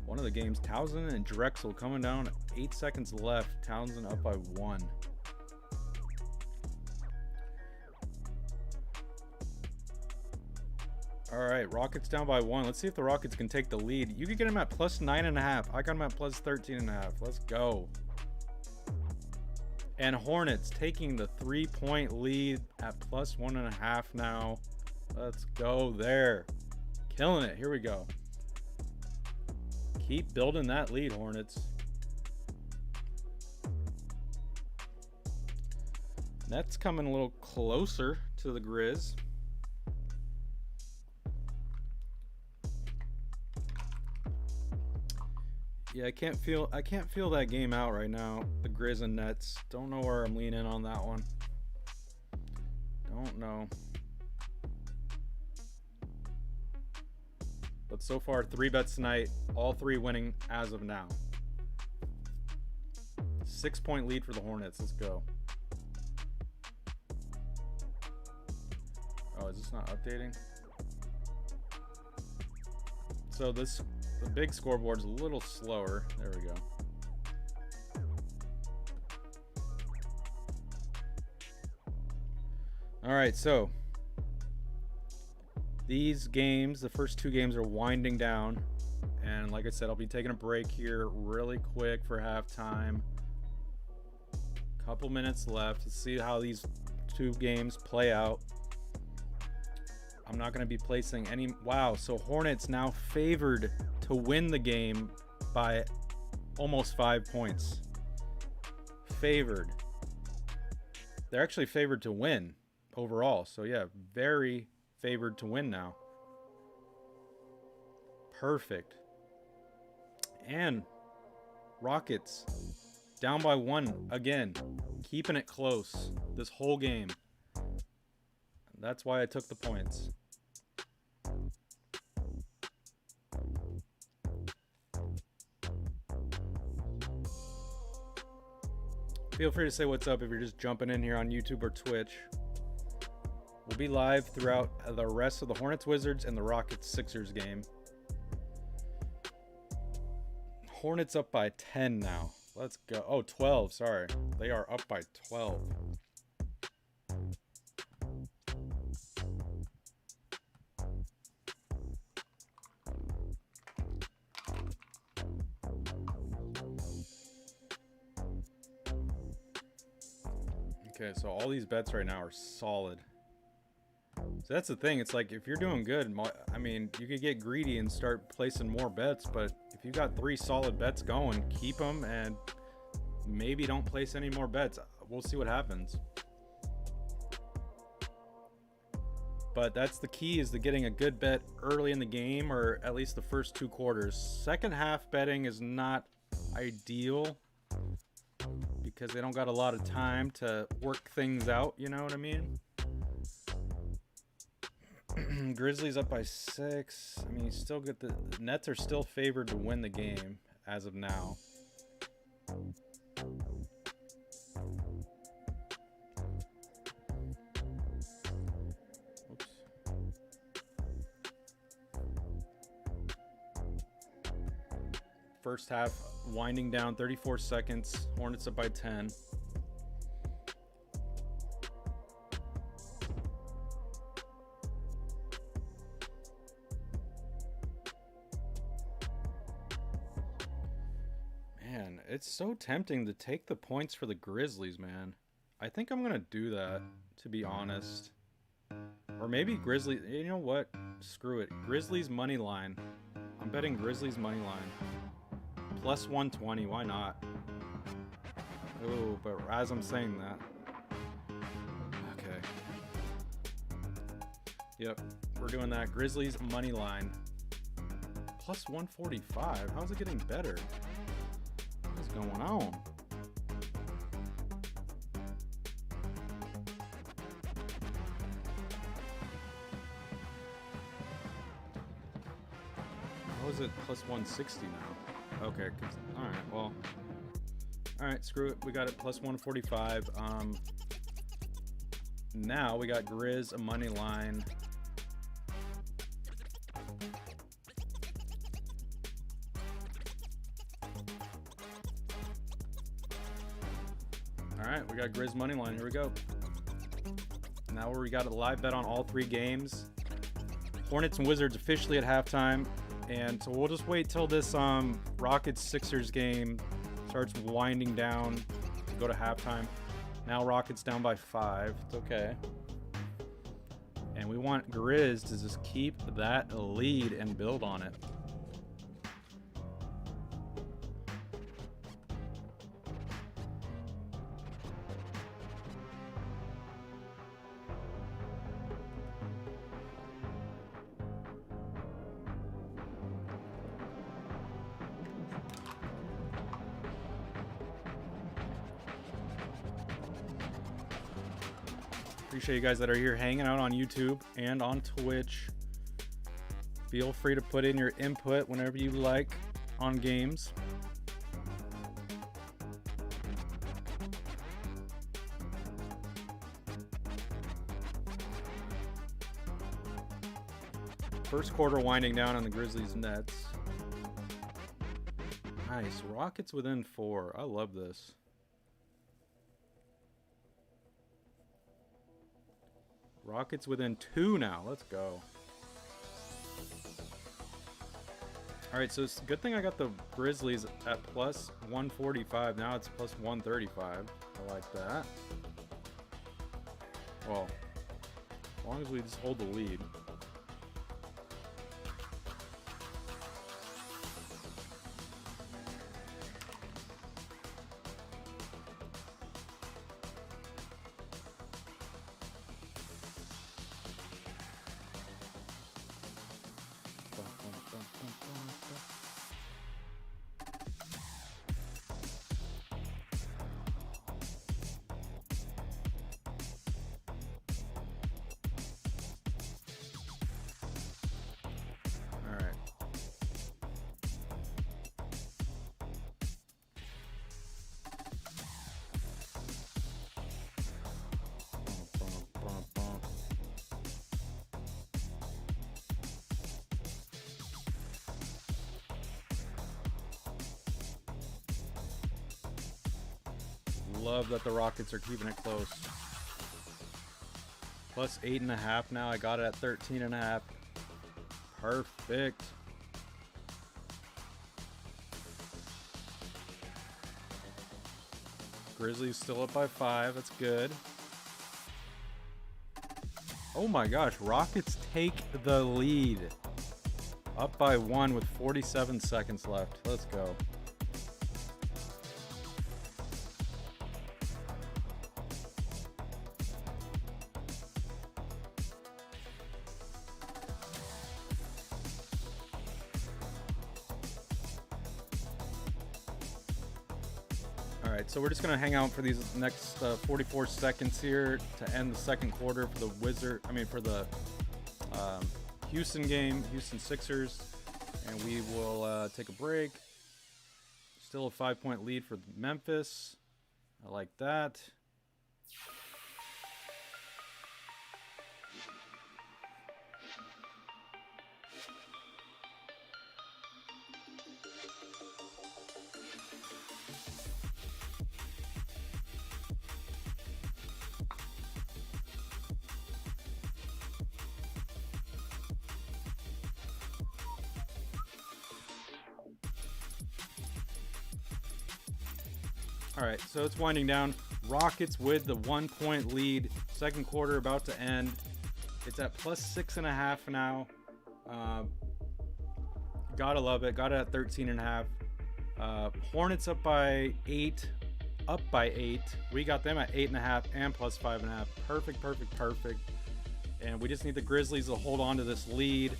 One of the games, Townsend and Drexel coming down. 8 seconds left. Townsend up by 1. All right, Rockets down by 1. Let's see if the Rockets can take the lead. You could get them at plus 9.5. I got them at plus 13.5. Let's go. And Hornets taking the 3-point lead at plus 1.5 now. Let's go there. Killing it. Here we go. Keep building that lead, Hornets. Nets coming a little closer to the Grizz. Yeah, I can't feel that game out right now. The Grizz and Nets. Don't know where I'm leaning on that one. Don't know. But so far, 3 bets tonight, all 3 winning as of now. 6-point lead for the Hornets. Let's go. Oh, is this not updating? So the big scoreboard's a little slower. There we go. All right, so these games, the first 2 games are winding down. And like I said, I'll be taking a break here really quick for halftime. Couple minutes left to see how these 2 games play out. I'm not going to be placing any. Wow, so Hornets now favored to win the game by almost 5 points. Favored. They're actually favored to win overall. So yeah, very favored to win now. Perfect. And Rockets down by 1 again, keeping it close this whole game. That's why I took the points. Feel free to say what's up if you're just jumping in here on YouTube or Twitch. We'll be live throughout the rest of the Hornets Wizards and the Rockets Sixers game. Hornets up by 10 now. Let's go. Oh, 12. Sorry. They are up by 12. Okay, so all these bets right now are solid. So that's the thing. It's like if you're doing good, I mean, you could get greedy and start placing more bets, but if you got 3 solid bets going, keep them and maybe don't place any more bets. We'll see what happens. But that's the key, is to getting a good bet early in the game, or at least the first 2 quarters. Second half betting is not ideal because they don't got a lot of time to work things out, you know what I mean? Grizzlies up by 6. I mean, you still get the Nets are still favored to win the game as of now. Oops. First half winding down, 34 seconds. Hornets up by 10. Man, it's so tempting to take the points for the Grizzlies, man. I think I'm gonna do that, to be honest. Or maybe Grizzlies. You know what? Screw it. Grizzlies money line. I'm betting Grizzlies money line. Plus 120. Why not? Oh, but as I'm saying that. Okay. Yep, we're doing that. Grizzlies money line. Plus 145. How's it getting better? What's going on? How is it plus 160 now? Okay, alright, well. Alright, screw it. We got it plus 145. Now we got Grizz a money line. Alright, we got Grizz money line. Here we go. Now we got a live bet on all 3 games. Hornets and Wizards officially at halftime. And so we'll just wait till this Rockets-Sixers game starts winding down to go to halftime. Now Rockets down by 5. It's okay. And we want Grizz to just keep that lead and build on it. Appreciate you guys that are here hanging out on YouTube and on Twitch. Feel free to put in your input whenever you like on games. First quarter winding down on the Grizzlies Nets. Nice. Rockets within 4. I love this. Rockets within 2 now. Let's go. Alright, so it's a good thing I got the Grizzlies at plus 145. Now it's plus 135. I like that. Well, as long as we just hold the lead. Love that the Rockets are keeping it close. Plus 8.5 now. I got it at 13.5. Perfect. Grizzlies still up by 5. That's good. Oh my gosh. Rockets take the lead. Up by 1 with 47 seconds left. Let's go. Alright, so we're just going to hang out for these next 44 seconds here to end the second quarter for the Houston game, Houston Sixers, and we will take a break. Still a 5-point lead for Memphis. I like that. All right, so it's winding down. Rockets with the 1-point lead. Second quarter about to end. It's at plus 6.5 now. Gotta love it. Got it at 13.5. Hornets up by 8. Up by 8. We got them at 8.5 and plus 5.5. Perfect. And we just need the Grizzlies to hold on to this lead.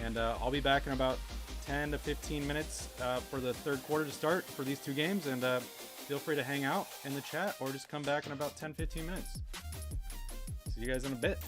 And I'll be back in about 10 to 15 minutes for the third quarter to start for these two games. And feel free to hang out in the chat or just come back in about 10-15 minutes. See you guys in a bit.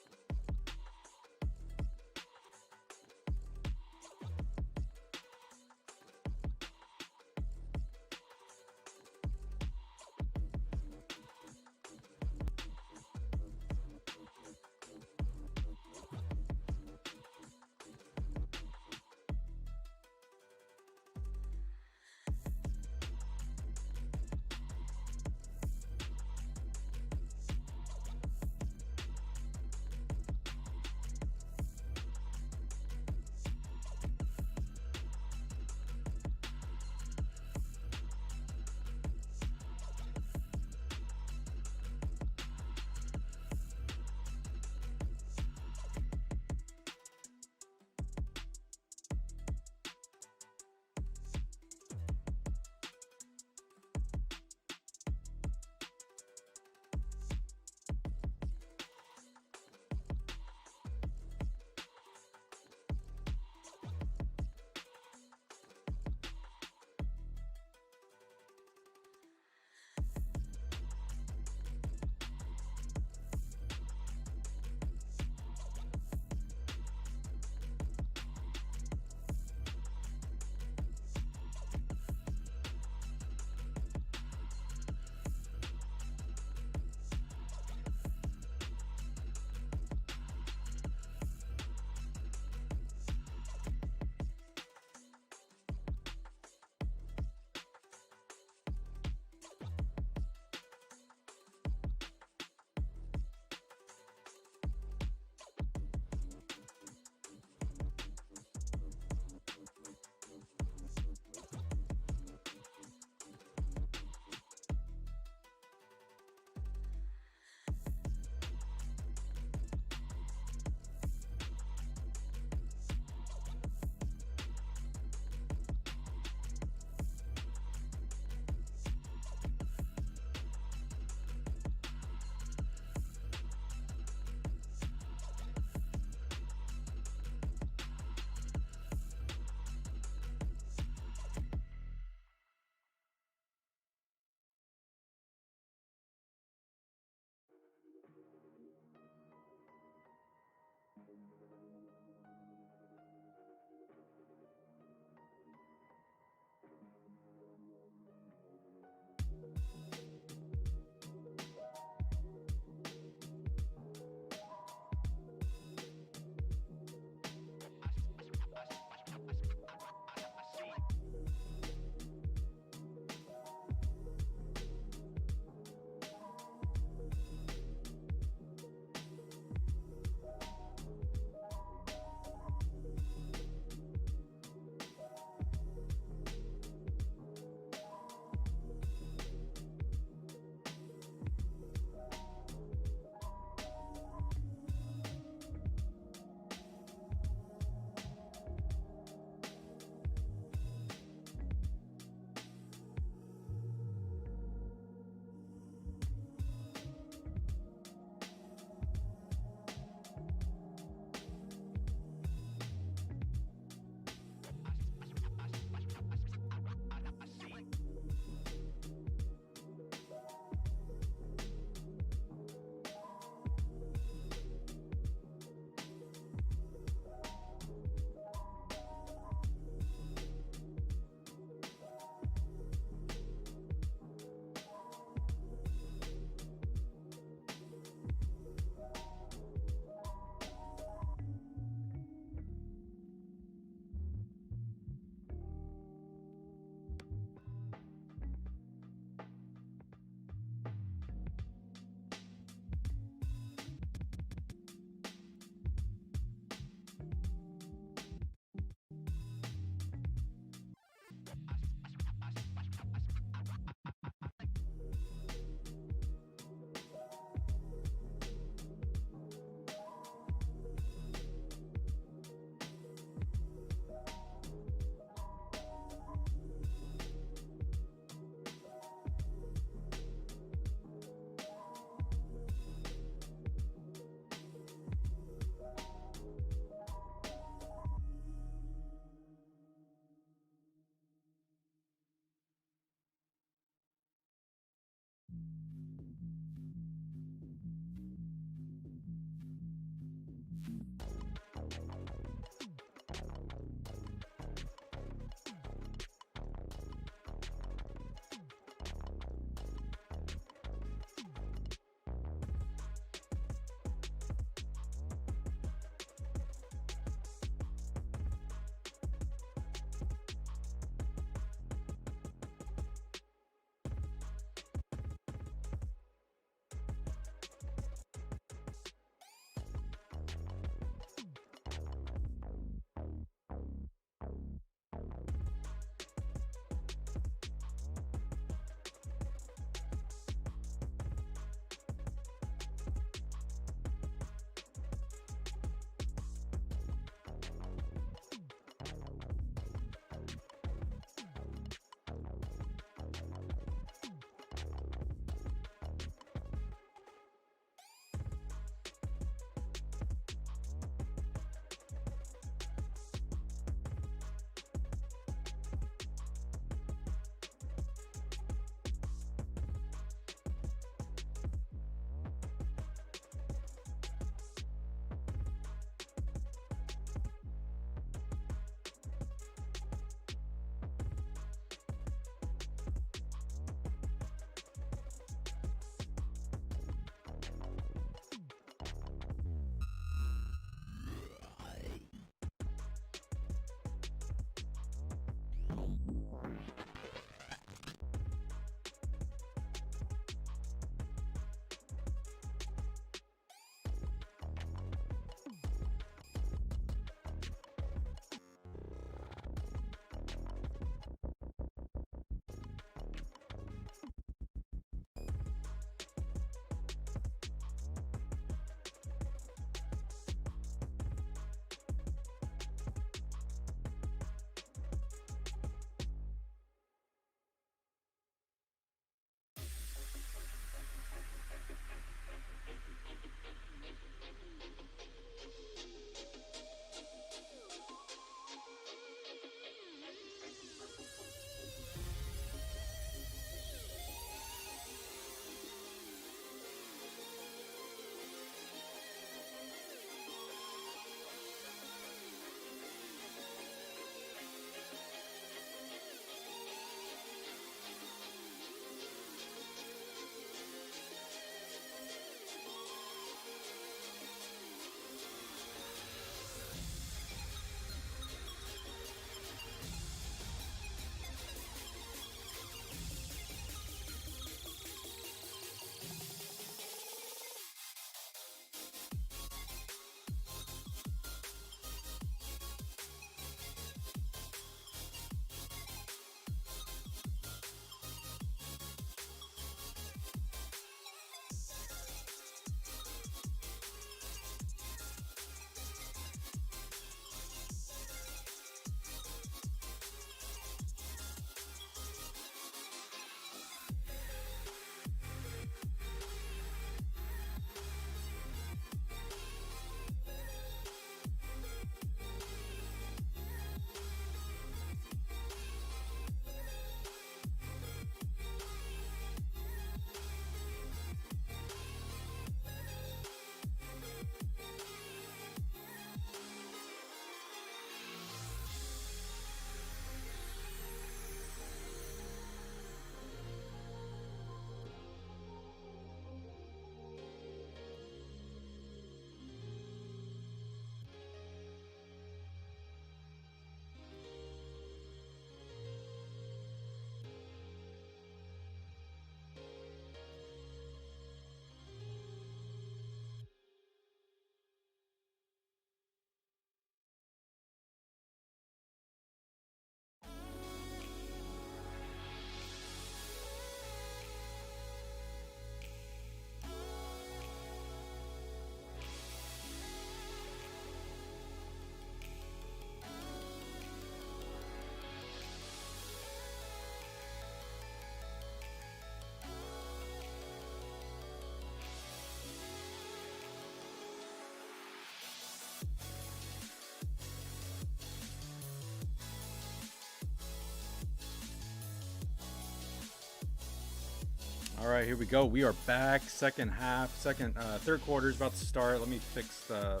All right, here we go. We are back. Second half, third quarter is about to start. Let me fix the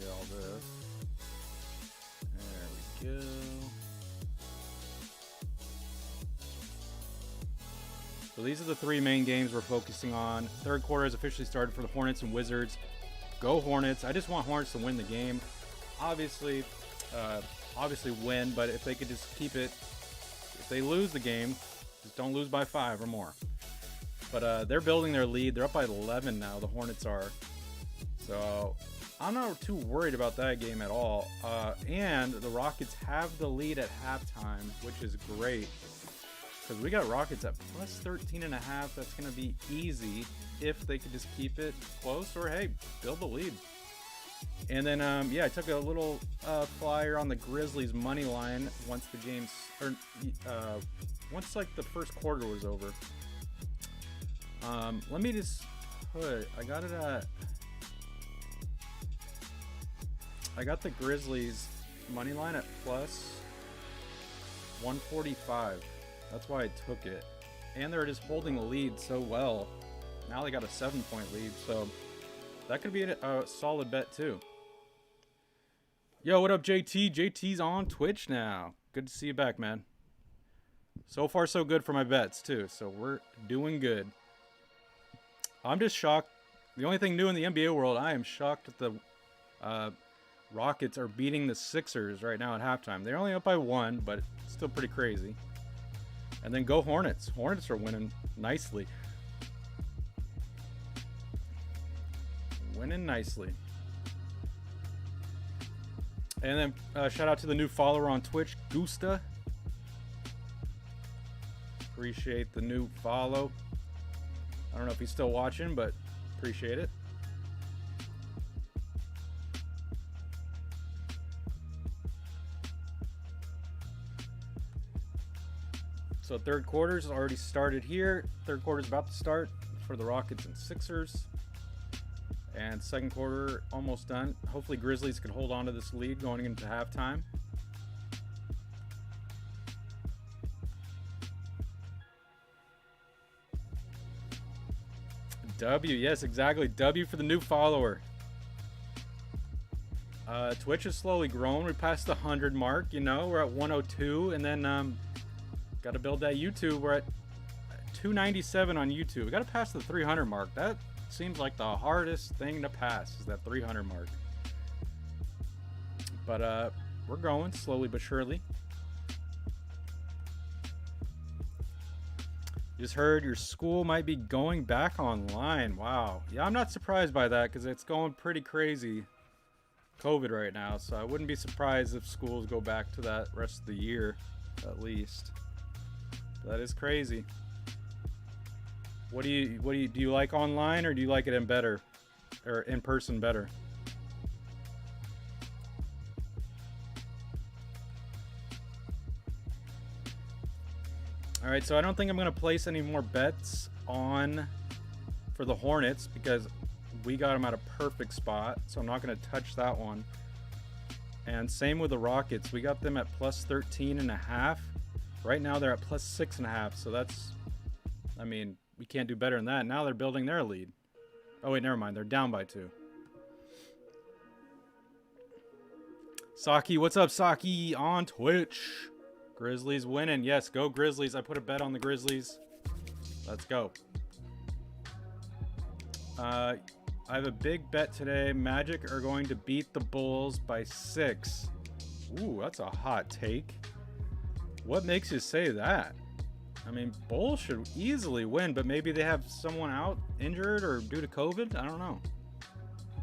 all this. There we go. So these are the three main games we're focusing on. Third quarter has officially started for the Hornets and Wizards. Go Hornets! I just want Hornets to win the game. Obviously win, but if they could just keep it, if they lose the game, just don't lose by 5 or more. But they're building their lead. They're up by 11 now, the Hornets are. So I'm not too worried about that game at all. And the Rockets have the lead at halftime, which is great. Because we got Rockets at plus 13.5. That's going to be easy if they could just keep it close or, hey, build the lead. And then, yeah, I took a little flyer on the Grizzlies money line once the game's, or once like the first quarter was over. Let me just put, I got the Grizzlies money line at plus 145. That's why I took it. And they're just holding the lead so well. Now they got a 7-point lead, so that could be a solid bet too. Yo, what up, JT? JT's on Twitch now. Good to see you back, man. So far, so good for my bets too, so we're doing good. I'm just shocked. The only thing new in the NBA world, I am shocked that the Rockets are beating the Sixers right now at halftime. They're only up by 1, but it's still pretty crazy. And then go Hornets. Hornets are winning nicely. Winning nicely. And then shout out to the new follower on Twitch, Gusta. Appreciate the new follow. I don't know if he's still watching, but appreciate it. So third quarter's already started here. Third quarter's about to start for the Rockets and Sixers. And second quarter almost done. Hopefully Grizzlies can hold on to this lead going into halftime. W, yes, exactly. W for the new follower. Twitch has slowly grown. We passed the 100 mark, you know. We're at 102, and then got to build that YouTube. We're at 297 on YouTube. We got to pass the 300 mark. That seems like the hardest thing to pass, is that 300 mark. But we're going slowly but surely. Just heard your school might be going back online. Wow. Yeah, I'm not surprised by that because it's going pretty crazy COVID right now. So I wouldn't be surprised if schools go back to that rest of the year, at least. That is crazy. Do you like online, or do you like it in better, or in person better? All right, so I don't think I'm going to place any more bets on for the Hornets because we got them at a perfect spot, so I'm not going to touch that one. And same with the Rockets. We got them at plus 13.5. Right now they're at plus 6.5, so that's, I mean, we can't do better than that. Now they're building their lead. Oh wait, never mind. They're down by 2. Saki, what's up, Saki on Twitch? Grizzlies winning. Yes, go Grizzlies. I put a bet on the Grizzlies. Let's go. I have a big bet today. Magic are going to beat the Bulls by 6. Ooh, that's a hot take. What makes you say that? I mean, Bulls should easily win, but maybe they have someone out injured or due to COVID. I don't know.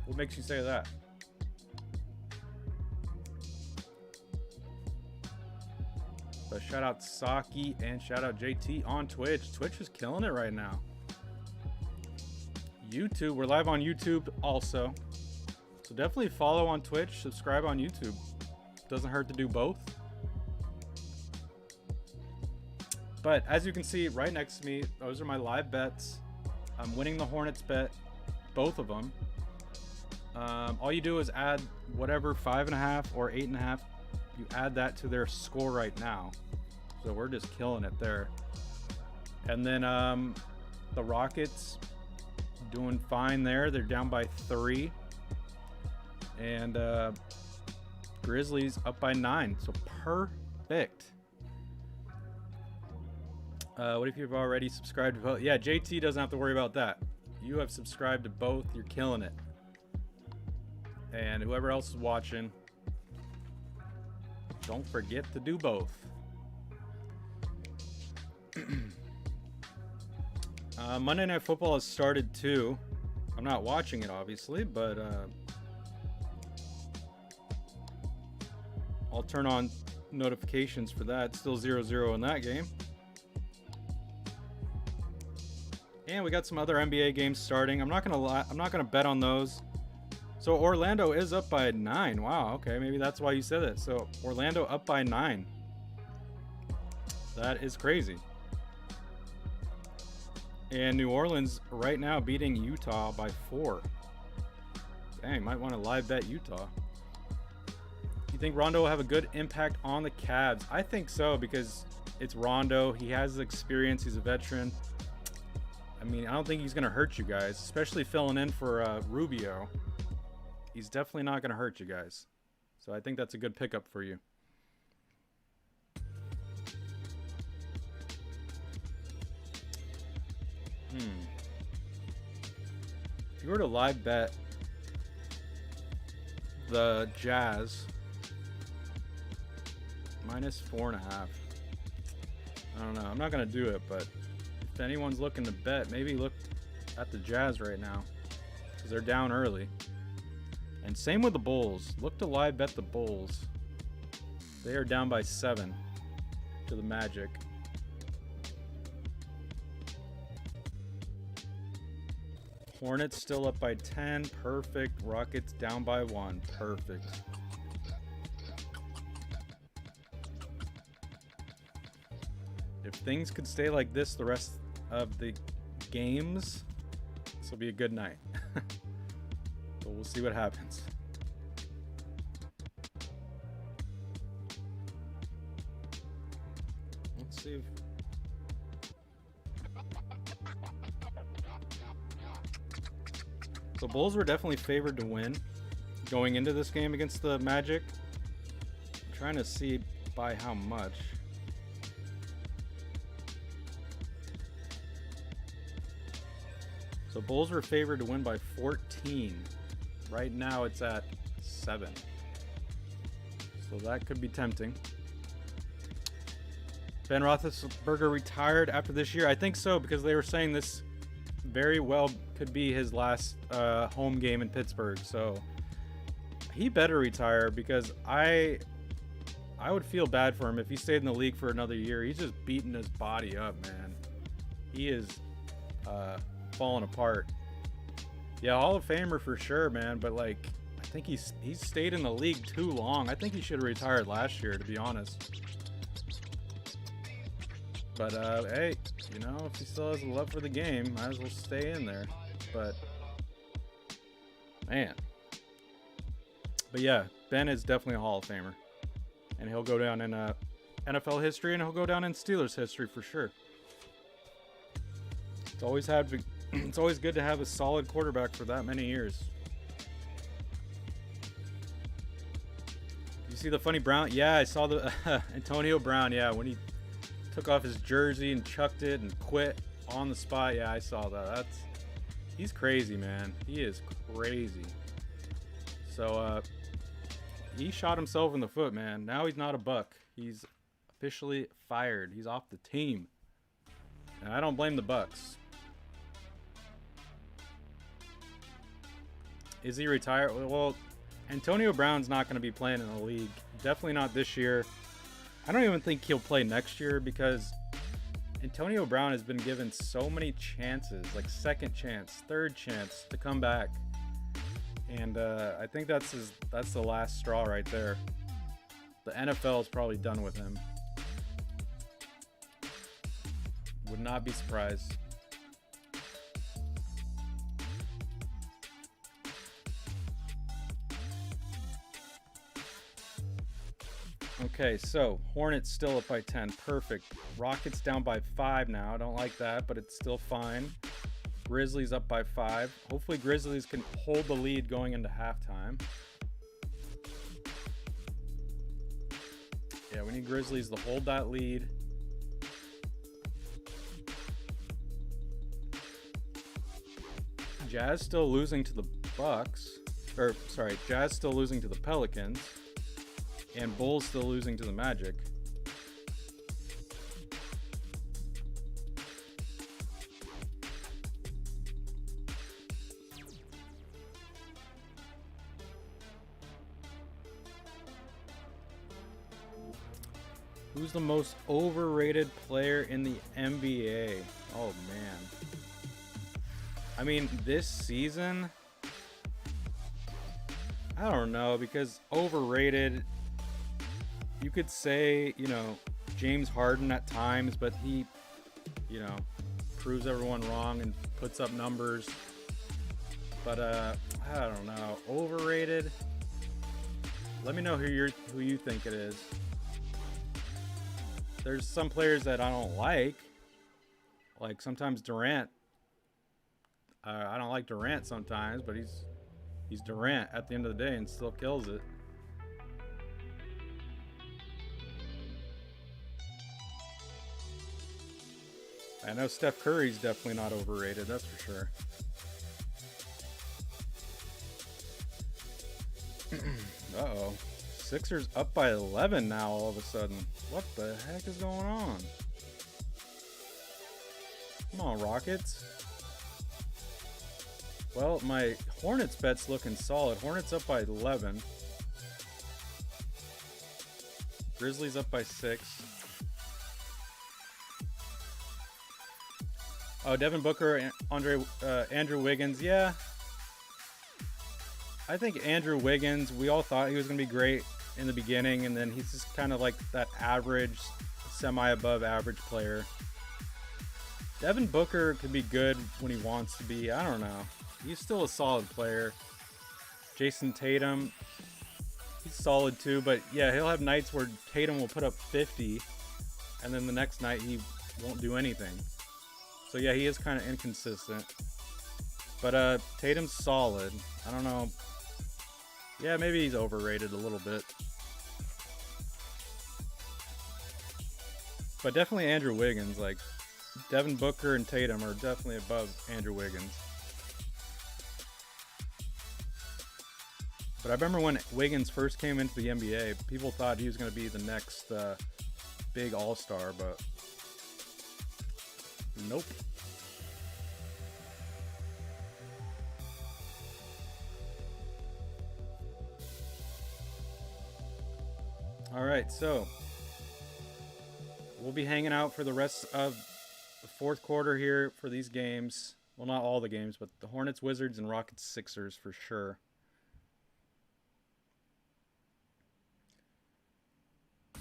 What makes you say that? But shout out Saki and shout out JT on Twitch. Twitch is killing it right now. YouTube, we're live on YouTube also. So definitely follow on Twitch, subscribe on YouTube. Doesn't hurt to do both. But as you can see right next to me, those are my live bets. I'm winning the Hornets bet, both of them. All you do is add whatever 5.5 or 8.5. You add that to their score right now. So we're just killing it there. And then The Rockets doing fine there. They're down by 3. And Grizzlies up by 9. So perfect. What if you've already subscribed to both? Yeah, JT doesn't have to worry about that. You have subscribed to both. You're killing it. And whoever else is watching, don't forget to do both. Monday Night Football has started too. I'm not watching it, obviously, but I'll turn on notifications for that. It's still 0-0 in that game. And we got some other NBA games starting. I'm not gonna bet on those. So Orlando is up by 9. Wow, okay, maybe that's why you said it. So Orlando up by 9. That is crazy. And New Orleans right now beating Utah by 4. Dang, might want to live bet Utah. You think Rondo will have a good impact on the Cavs? I think so, because it's Rondo. He has experience. He's a veteran. I mean, I don't think he's going to hurt you guys, especially filling in for Rubio. He's definitely not going to hurt you guys. So I think that's a good pickup for you. If you were to live bet the Jazz -4.5, I don't know. I'm not going to do it, but if anyone's looking to bet, maybe look at the Jazz right now, because they're down early. And same with the Bulls. Look to live bet the Bulls. They are down by 7 to the Magic. Hornets still up by 10. Perfect. Rockets down by 1. Perfect. If things could stay like this the rest of the games, this will be a good night. But we'll see what happens. Let's see if... The Bulls were definitely favored to win going into this game against the Magic. I'm trying to see by how much. So Bulls were favored to win by 14. Right now it's at 7. So that could be tempting. Ben Roethlisberger retired after this year. I think so, because they were saying this very well could be his last home game in Pittsburgh. So he better retire, because I would feel bad for him if he stayed in the league for another year. He's just beating his body up, man. He is falling apart. Yeah, Hall of Famer for sure, man. But like, I think he's stayed in the league too long. I think he should have retired last year, to be honest. But hey, you know, if he still has a love for the game, might as well stay in there. But man, but yeah, Ben is definitely a Hall of Famer, and he'll go down in NFL history, and he'll go down in Steelers history for sure. It's always good to have a solid quarterback for that many years. You see the funny Brown? Yeah, I saw the Antonio Brown. Yeah, when he took off his jersey and chucked it and quit on the spot. Yeah, I saw that. He's crazy, man. He is crazy. So he shot himself in the foot, man. Now he's not a Buck. He's officially fired. He's off the team. And I don't blame the Bucks. Is he retired? Well, Antonio Brown's not going to be playing in the league. Definitely not this year. I don't even think he'll play next year, because Antonio Brown has been given so many chances, like second chance, third chance to come back. And I think that's the last straw right there. The NFL is probably done with him. Would not be surprised. Okay, so Hornets still up by 10. Perfect. Rockets down by 5 now. I don't like that, but it's still fine. Grizzlies up by 5. Hopefully Grizzlies can hold the lead going into halftime. Yeah, we need Grizzlies to hold that lead. Jazz still losing to the Bucks. Or, sorry, Jazz still losing to the Pelicans. And Bulls still losing to the Magic. Who's the most overrated player in the NBA? Oh, man. I mean, this season, I don't know, because overrated, you could say, you know, James Harden at times, but he, you know, proves everyone wrong and puts up numbers. But I don't know, overrated. Let me know who you think it is. There's some players that I don't like sometimes Durant. I don't like Durant sometimes, but he's Durant at the end of the day and still kills it. I know Steph Curry's definitely not overrated, that's for sure. Uh-oh. Sixers up by 11 now all of a sudden. What the heck is going on? Come on, Rockets. Well, my Hornets bet's looking solid. Hornets up by 11. Grizzlies up by 6. Oh, Devin Booker, Andrew Wiggins. Yeah. I think Andrew Wiggins, we all thought he was going to be great in the beginning, and then he's just kind of like that average, semi-above average player. Devin Booker could be good when he wants to be. I don't know. He's still a solid player. Jason Tatum, he's solid too, but yeah, he'll have nights where Tatum will put up 50, and then the next night he won't do anything. So yeah, he is kind of inconsistent. But Tatum's solid. I don't know. Yeah, maybe he's overrated a little bit. But definitely Andrew Wiggins. Like, Devin Booker and Tatum are definitely above Andrew Wiggins. But I remember when Wiggins first came into the NBA, people thought he was going to be the next big all-star, but nope. All right, so we'll be hanging out for the rest of the fourth quarter here for these games. Well, not all the games, but the Hornets, Wizards, and Rockets, Sixers for sure.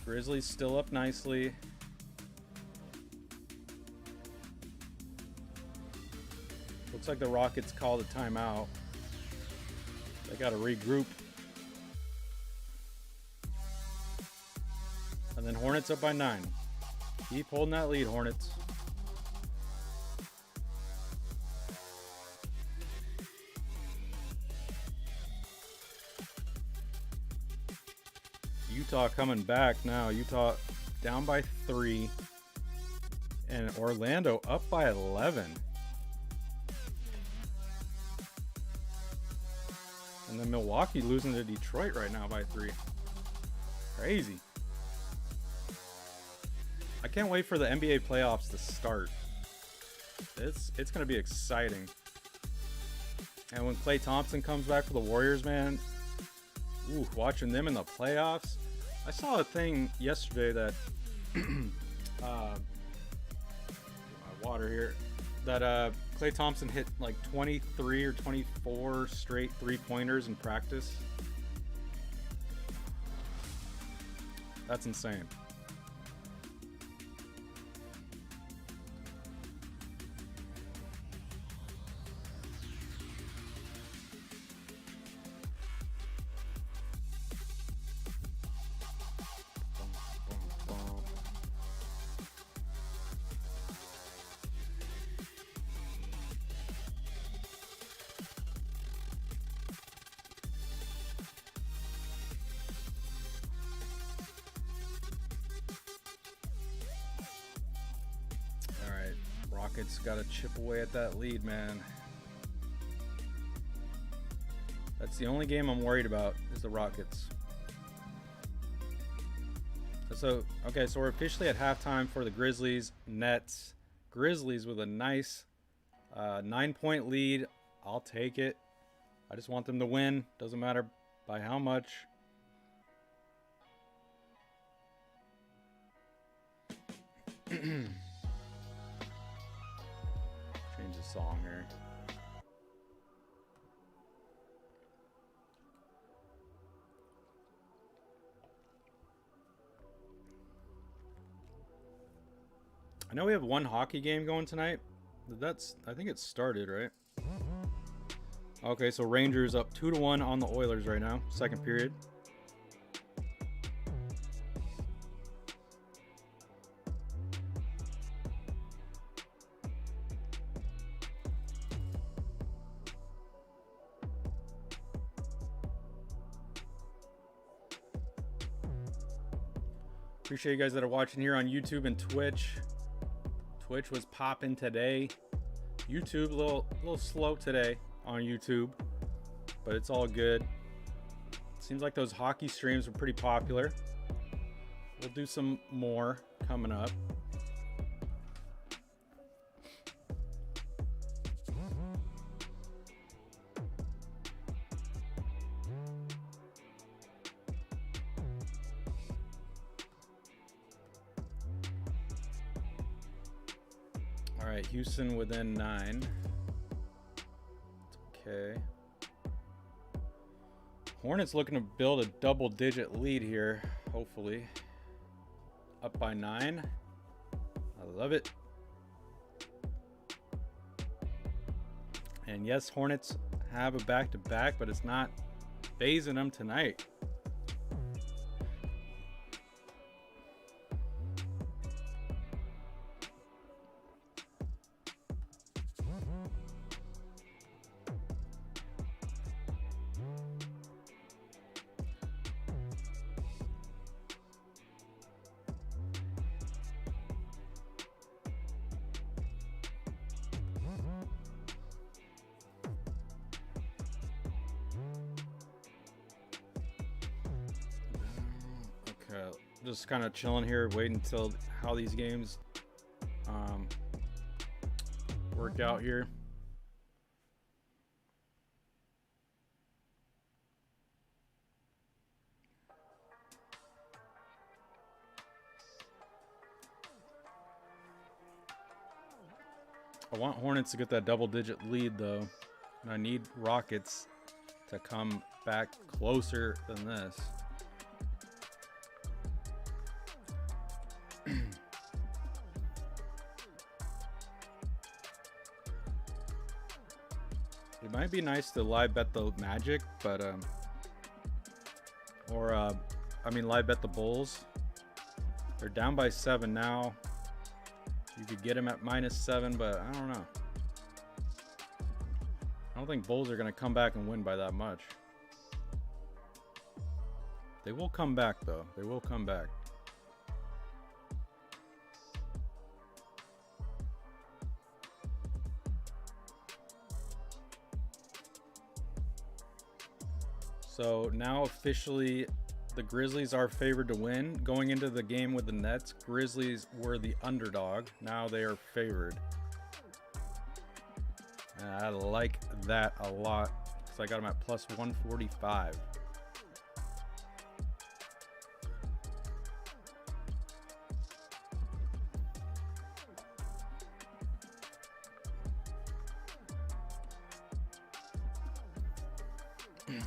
Grizzlies still up nicely. Looks like the Rockets called a timeout. They got to regroup. And then Hornets up by 9. Keep holding that lead, Hornets. Utah coming back now. Utah down by 3. And Orlando up by 11. And then Milwaukee losing to Detroit right now by 3. Crazy. I can't wait for the NBA playoffs to start. It's going to be exciting. And when Klay Thompson comes back for the Warriors, man, ooh, watching them in the playoffs. I saw a thing yesterday that my water here, that Klay Thompson hit like 23 or 24 straight three-pointers in practice. That's insane. Rockets got to chip away at that lead, man. That's the only game I'm worried about is the Rockets. So, okay, so we're officially at halftime for the Grizzlies, Nets. Grizzlies with a nice 9-point lead. I'll take it. I just want them to win. Doesn't matter by how much. Change the song here. I know we have one hockey game going tonight. I think it started, right? Okay, so Rangers up 2-1 on the Oilers right now, second period. Appreciate you guys that are watching here on YouTube and Twitch. Twitch was popping today. YouTube a little slow today on YouTube, but it's all good. Seems like those hockey streams were pretty popular. We'll do some more coming up. All right, Houston within 9. Okay. Hornets looking to build a double-digit lead here, hopefully. Up by 9. I love it. And yes, Hornets have a back-to-back, but it's not phasing them tonight. Just kind of chilling here, waiting until how these games work out here. I want Hornets to get that double-digit lead, though. And I need Rockets to come back closer than this. It might be nice to live bet the Magic, but live bet the Bulls. They're down by 7 now. You could get them at -7, but I don't know. I don't think Bulls are going to come back and win by that much. They will come back, though. They will come back. So now officially the Grizzlies are favored to win. Going into the game with the Nets, Grizzlies were the underdog. Now they are favored. And I like that a lot because I got them at +145.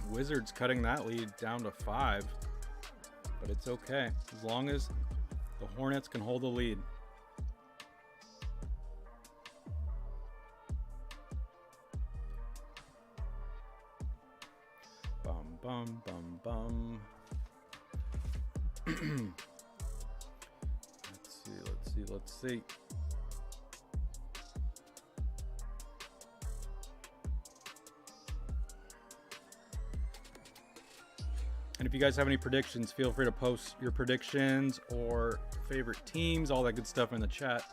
Wizards cutting that lead down to 5, but it's okay as long as the Hornets can hold the lead. Bum bum bum bum. Let's see. And if you guys have any predictions, feel free to post your predictions or favorite teams, all that good stuff in the chat.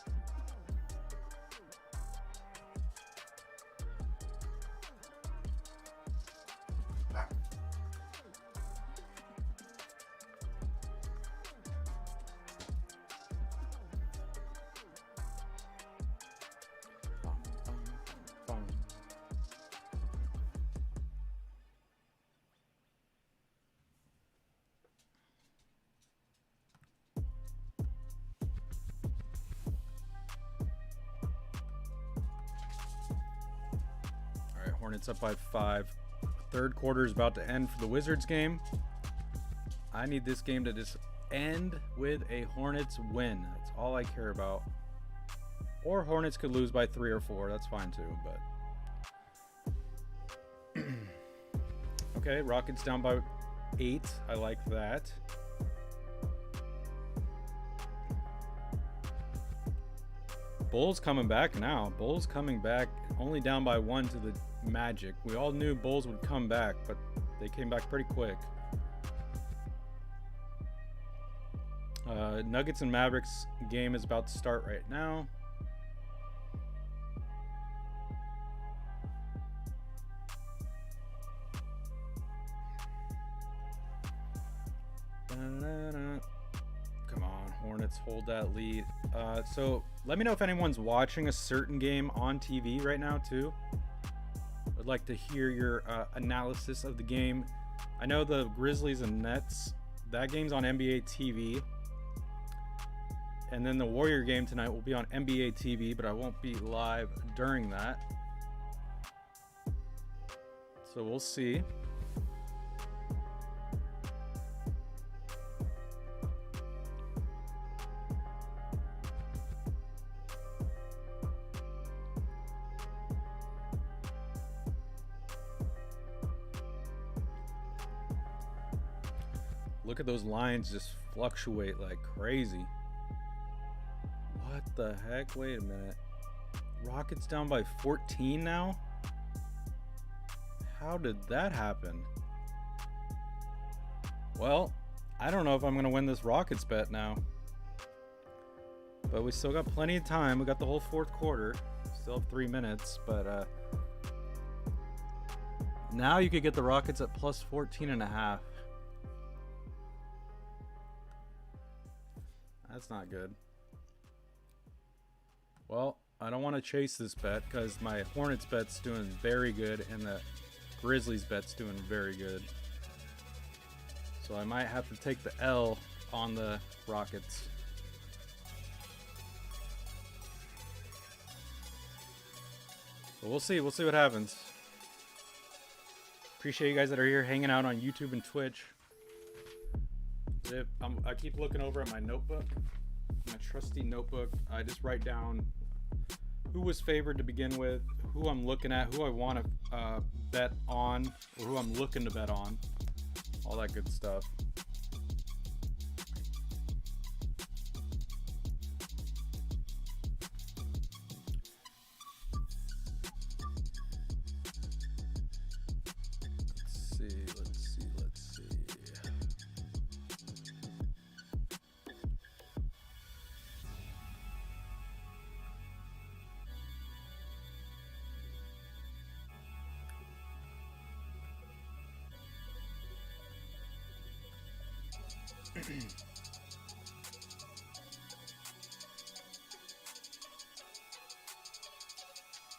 Hornets up by 5. Third quarter is about to end for the Wizards game. I need this game to just end with a Hornets win. That's all I care about. Or Hornets could lose by 3 or 4. That's fine too, but okay, Rockets down by 8. I like that. Bulls coming back now. Bulls coming back, only down by 1 to the Magic. We all knew Bulls would come back, but they came back pretty quick. Nuggets and Mavericks game is about to start right now. Come on, Hornets hold that lead. So let me know if anyone's watching a certain game on TV right now too. I'd like to hear your analysis of the game. I know the Grizzlies and Nets, that game's on NBA TV. And then the Warrior game tonight will be on NBA TV, but I won't be live during that. So we'll see. Look at those lines just fluctuate like crazy. What the heck? Wait a minute. Rockets down by 14 now? How did that happen? Well, I don't know if I'm going to win this Rockets bet now. But we still got plenty of time. We got the whole fourth quarter. Still have 3 minutes, but now you could get the Rockets at plus 14.5. That's not good. Well, I don't want to chase this bet because my Hornets bet's doing very good and the Grizzlies bet's doing very good. So I might have to take the L on the Rockets. But we'll see. We'll see what happens. Appreciate you guys that are here hanging out on YouTube and Twitch. I keep looking over at my notebook, my trusty notebook. I just write down who was favored to begin with, who I'm looking at, who I want to bet on, or who I'm looking to bet on, all that good stuff. Let's see.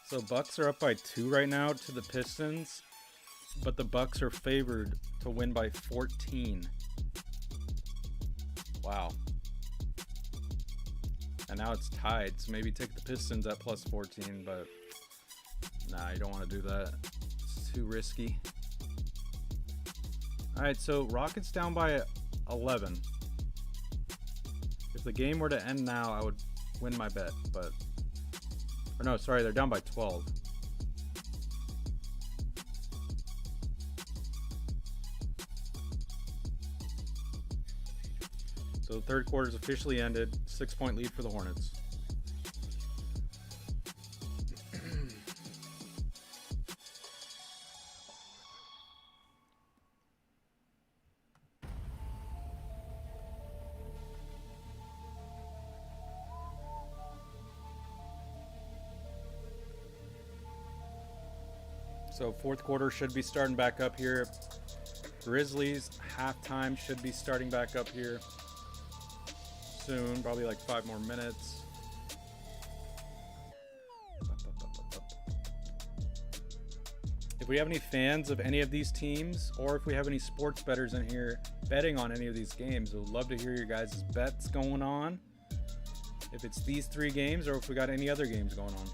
So Bucks are up by 2 right now to the Pistons, but the Bucks are favored to win by 14. Wow. And now it's tied, so maybe take the Pistons at plus 14, but nah, you don't want to do that. It's too risky. Alright, so Rockets down by 11. If the game were to end now, I would win my bet, but... Or no, sorry, they're down by 12. So the third quarter's officially ended. 6-point lead for the Hornets. So fourth quarter should be starting back up here. Grizzlies halftime should be starting back up here soon, probably like 5 more minutes. If we have any fans of any of these teams, or if we have any sports bettors in here betting on any of these games, we'd love to hear your guys' bets going on. If it's these 3 games or if we got any other games going on.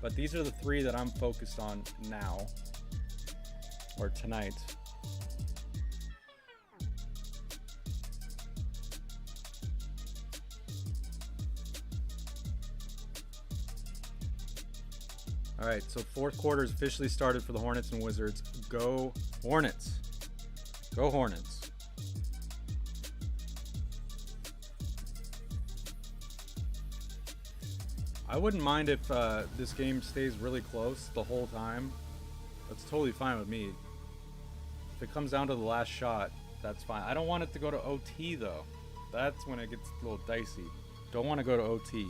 But these are the three that I'm focused on now, or tonight. All right, so fourth quarter is officially started for the Hornets and Wizards. Go Hornets. Go Hornets. I wouldn't mind if this game stays really close the whole time. That's totally fine with me. If it comes down to the last shot, that's fine. I don't want it to go to OT though. That's when it gets a little dicey. Don't want to go to OT.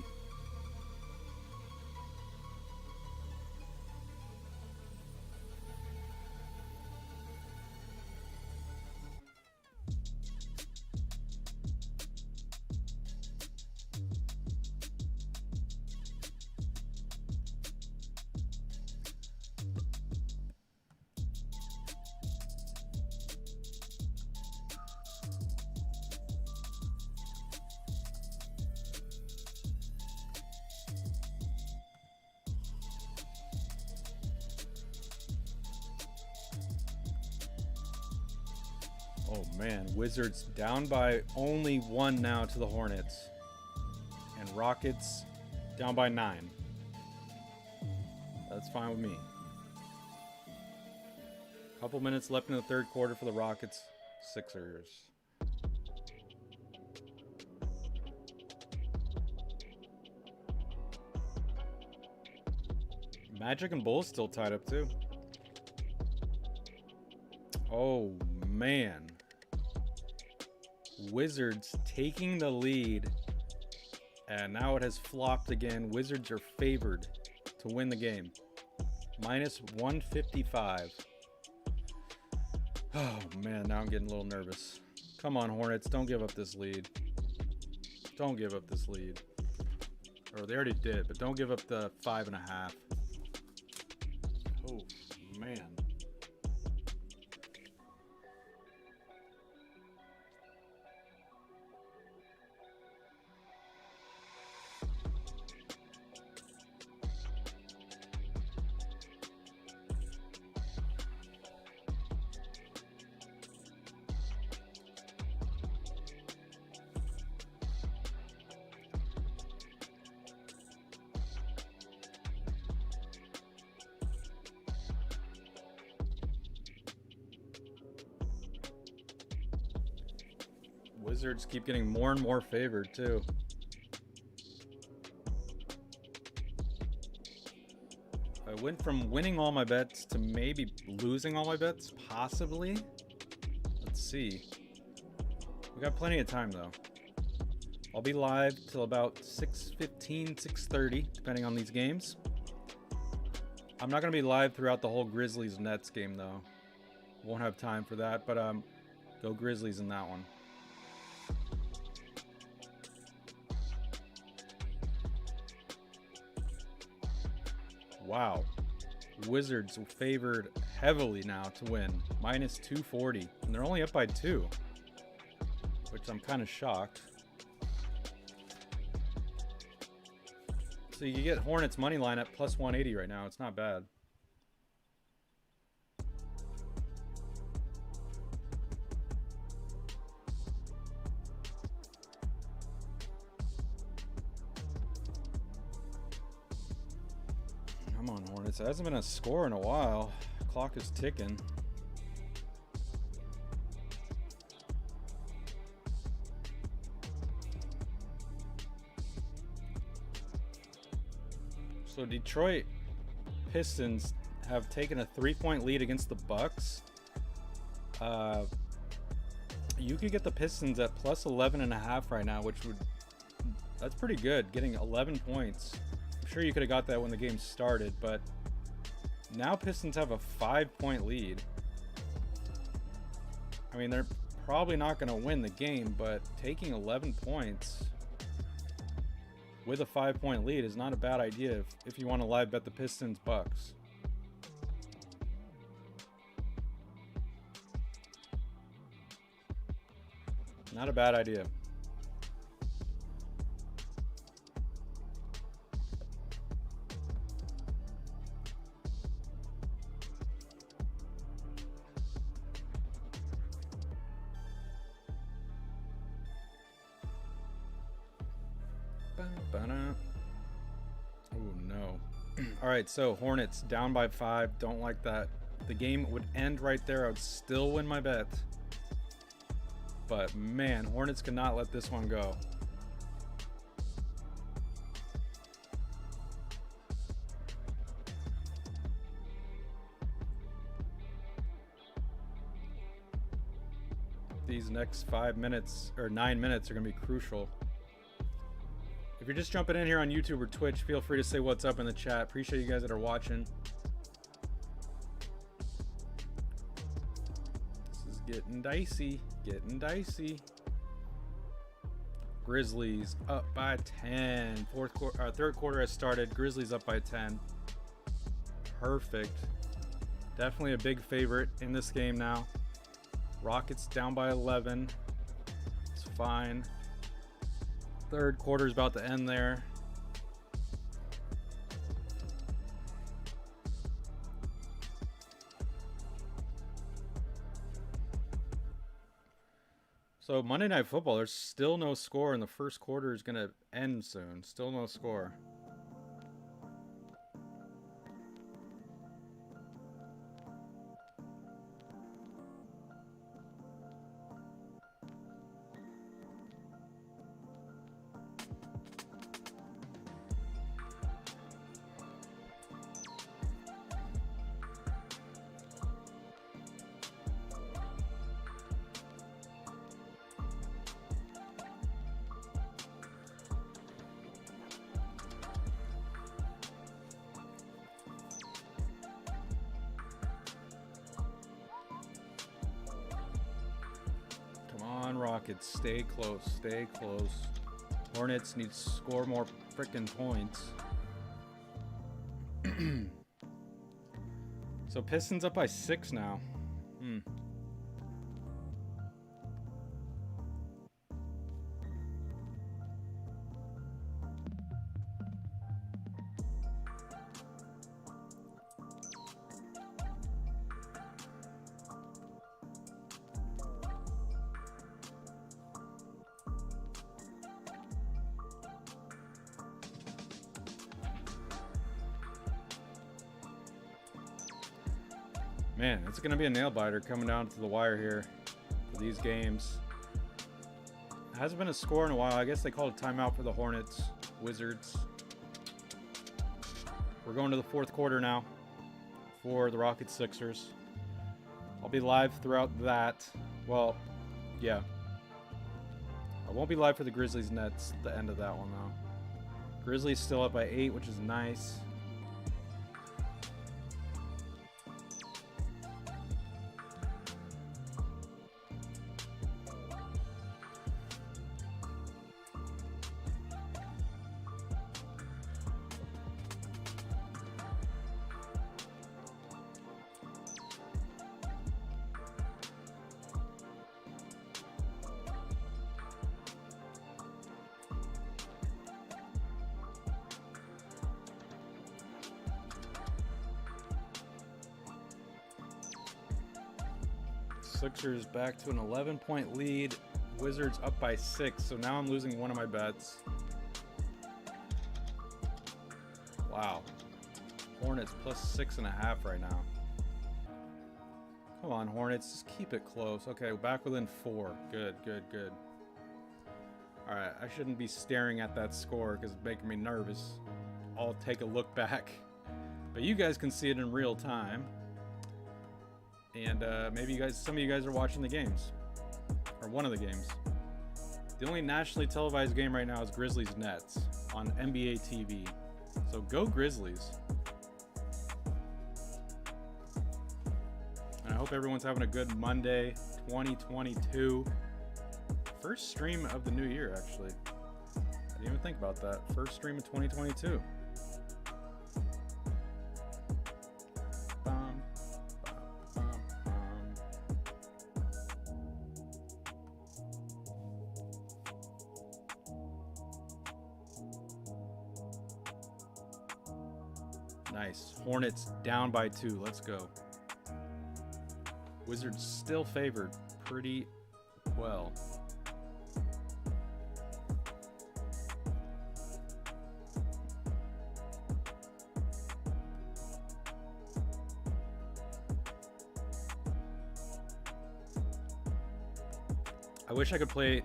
Oh man, Wizards down by only 1 now to the Hornets. And Rockets down by 9. That's fine with me. Couple minutes left in the third quarter for the Rockets. Sixers. Magic and Bulls still tied up too. Oh man. Wizards taking the lead, and now it has flopped again. Wizards are favored to win the game. Minus 155. Oh man, now I'm getting a little nervous. Come on, Hornets, don't give up this lead. Don't give up this lead. Or they already did, but don't give up the 5.5. Oh man. Wizards keep getting more and more favored too. I went from winning all my bets to maybe losing all my bets, possibly. Let's see. We got plenty of time though. I'll be live till about 6:15, 6:30, depending on these games. I'm not gonna be live throughout the whole Grizzlies Nets game though. Won't have time for that, but go Grizzlies in that one. Wow. Wizards favored heavily now to win. Minus 240. And they're only up by 2. Which I'm kind of shocked. So you get Hornets money line at plus 180 right now. It's not bad. Come on, Hornets. It hasn't been a score in a while. Clock is ticking. So Detroit Pistons have taken a 3-point lead against the Bucks. You could get the Pistons at plus 11.5 right now, that's pretty good. Getting 11 points. I'm sure you could have got that when the game started, but now Pistons have a 5-point lead. I mean, they're probably not going to win the game, but taking 11 points with a 5-point lead is not a bad idea if you want to live bet the Pistons Bucks. Not a bad idea. Oh no. Alright, so Hornets down by 5. Don't like that. The game would end right there. I would still win my bet. But man, Hornets cannot let this one go. These next 5 minutes or 9 minutes are going to be crucial. If you're just jumping in here on YouTube or Twitch, feel free to say what's up in the chat. Appreciate you guys that are watching. This is getting dicey. Getting dicey. Grizzlies up by 10. Third quarter has started. Grizzlies up by 10. Perfect. Definitely a big favorite in this game now. Rockets down by 11. It's fine. Third quarter is about to end there. So Monday Night Football, there's still no score, and the first quarter is going to end soon. Still no score. Rockets, stay close, stay close. Hornets need to score more freaking points. So Pistons up by 6 now. Man, it's going to be a nail biter coming down to the wire here for these games. It hasn't been a score in a while. I guess they called a timeout for the Hornets, Wizards. We're going to the fourth quarter now for the Rockets Sixers. I'll be live throughout that. Well, yeah. I won't be live for the Grizzlies Nets at the end of that one, though. Grizzlies still up by 8, which is nice. Sixers back to an 11-point lead. Wizards up by 6, so now I'm losing one of my bets. Wow. Hornets plus 6.5 right now. Come on, Hornets, just keep it close. Okay, back within 4. Good, good, good. Alright, I shouldn't be staring at that score because it's making me nervous. I'll take a look back. But you guys can see it in real time. And maybe some of you guys are watching the games, or one of the games. The only nationally televised game right now is Grizzlies Nets on NBA TV. So go Grizzlies. And I hope everyone's having a good Monday, 2022. First stream of the new year, actually. I didn't even think about that. First stream of 2022. Nice. Hornets down by 2. Let's go. Wizards still favored pretty well. I wish I could play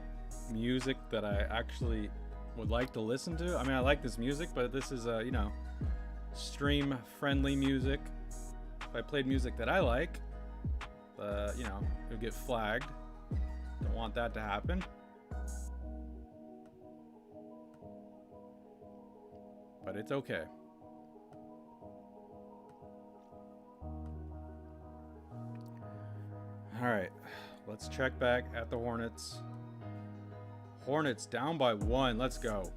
music that I actually would like to listen to. I mean, I like this music, but this is you know, stream friendly music. If I played music that I like, you know, it would get flagged. Don't want that to happen. But it's okay. All right, let's check back at the Hornets. Hornets down by 1. Let's go.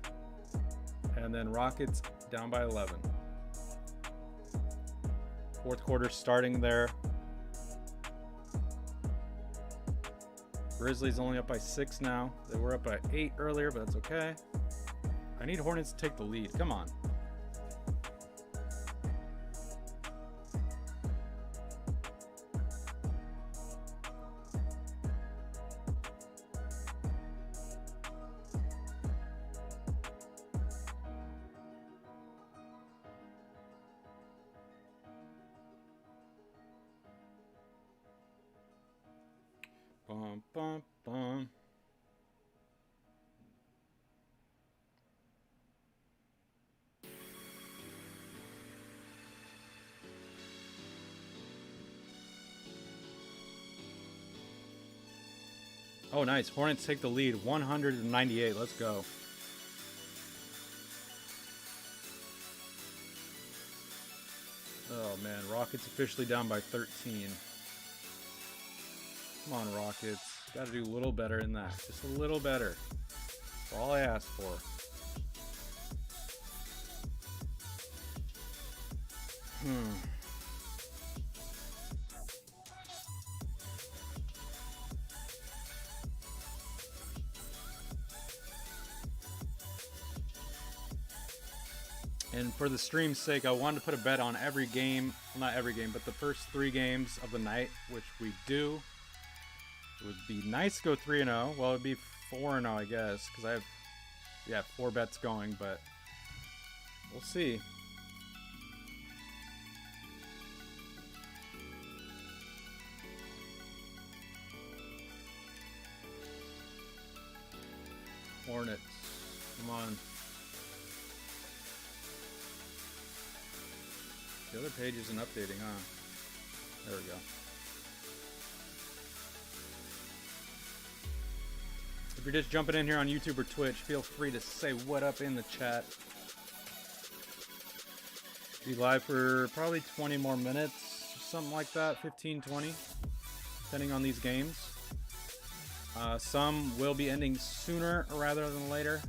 And then Rockets down by 11. Fourth quarter starting there. Grizzlies only up by 6 now. They were up by 8 earlier, but that's okay. I need Hornets to take the lead. Come on. Bum, bum, bum. Oh, nice. Hornets take the lead. 198. Let's go. Oh, man. Rockets officially down by 13. Come on, Rockets. Got to do a little better than that. Just a little better. That's all I asked for. And for the stream's sake, I wanted to put a bet on every game. Well, not every game, but the first 3 games of the night, which we do. It would be nice to go 3-0. Well, it would be 4-0, I guess, because I have, 4 bets going, but we'll see. Hornets, come on. The other page isn't updating, huh? There we go. If you're just jumping in here on YouTube or Twitch, feel free to say what up in the chat. Be live for probably 20 more minutes, something like that, 15, 20, depending on these games. Some will be ending sooner rather than later.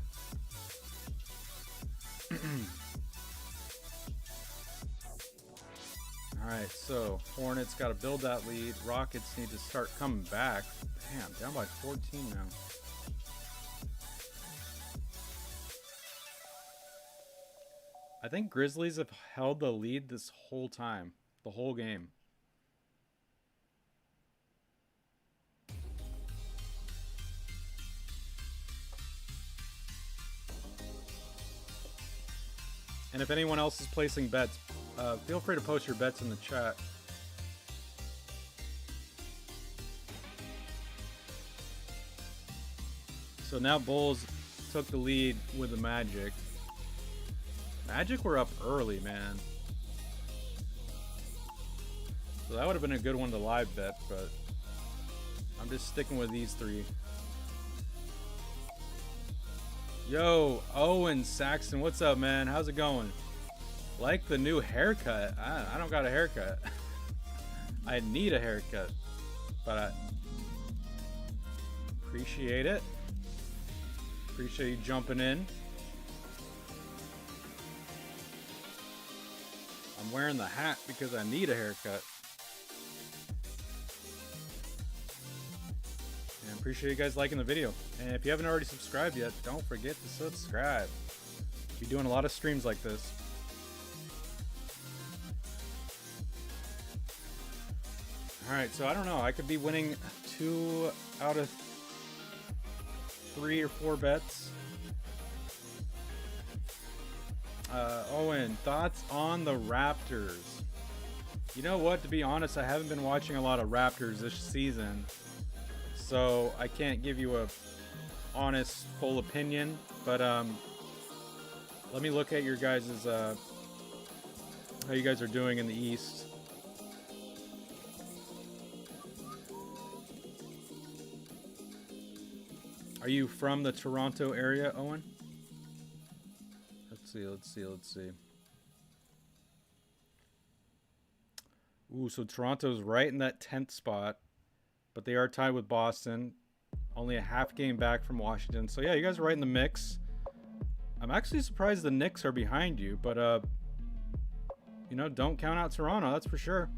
Alright, so Hornets got to build that lead. Rockets need to start coming back. Damn, down by 14 now. I think Grizzlies have held the lead this whole time. The whole game. And if anyone else is placing bets, feel free to post your bets in the chat. So now Bulls took the lead with the Magic. Magic were up early, man. So that would have been a good one to live bet, but I'm just sticking with these 3. Yo, Owen Saxton, what's up, man? How's it going? Like the new haircut. I don't got a haircut. I need a haircut, but I appreciate it. Appreciate you jumping in. I'm wearing the hat because I need a haircut. And appreciate you guys liking the video. And if you haven't already subscribed yet, don't forget to subscribe. Be doing a lot of streams like this. Alright, so I don't know. I could be winning 2 out of 3 or 4 bets. Owen, thoughts on the Raptors? You know what? To be honest, I haven't been watching a lot of Raptors this season. so I can't give you a honest, full opinion. But let me look at your guys's how you guys are doing in the East. Are you from the Toronto area, Owen? Let's see. Ooh, so Toronto's right in that 10th spot, but they are tied with Boston. Only a half game back from Washington. So yeah, you guys are right in the mix. I'm actually surprised the Knicks are behind you, but you know, don't count out Toronto, that's for sure.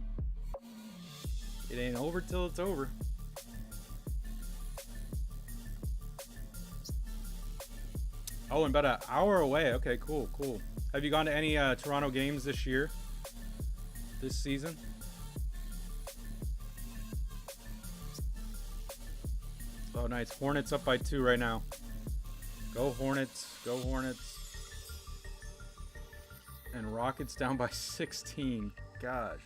It ain't over till it's over. Oh, and about an hour away. Okay, cool. Have you gone to any Toronto games this year? This season? Oh, nice. Hornets up by 2 right now. Go Hornets. Go Hornets. And Rockets down by 16. Gosh.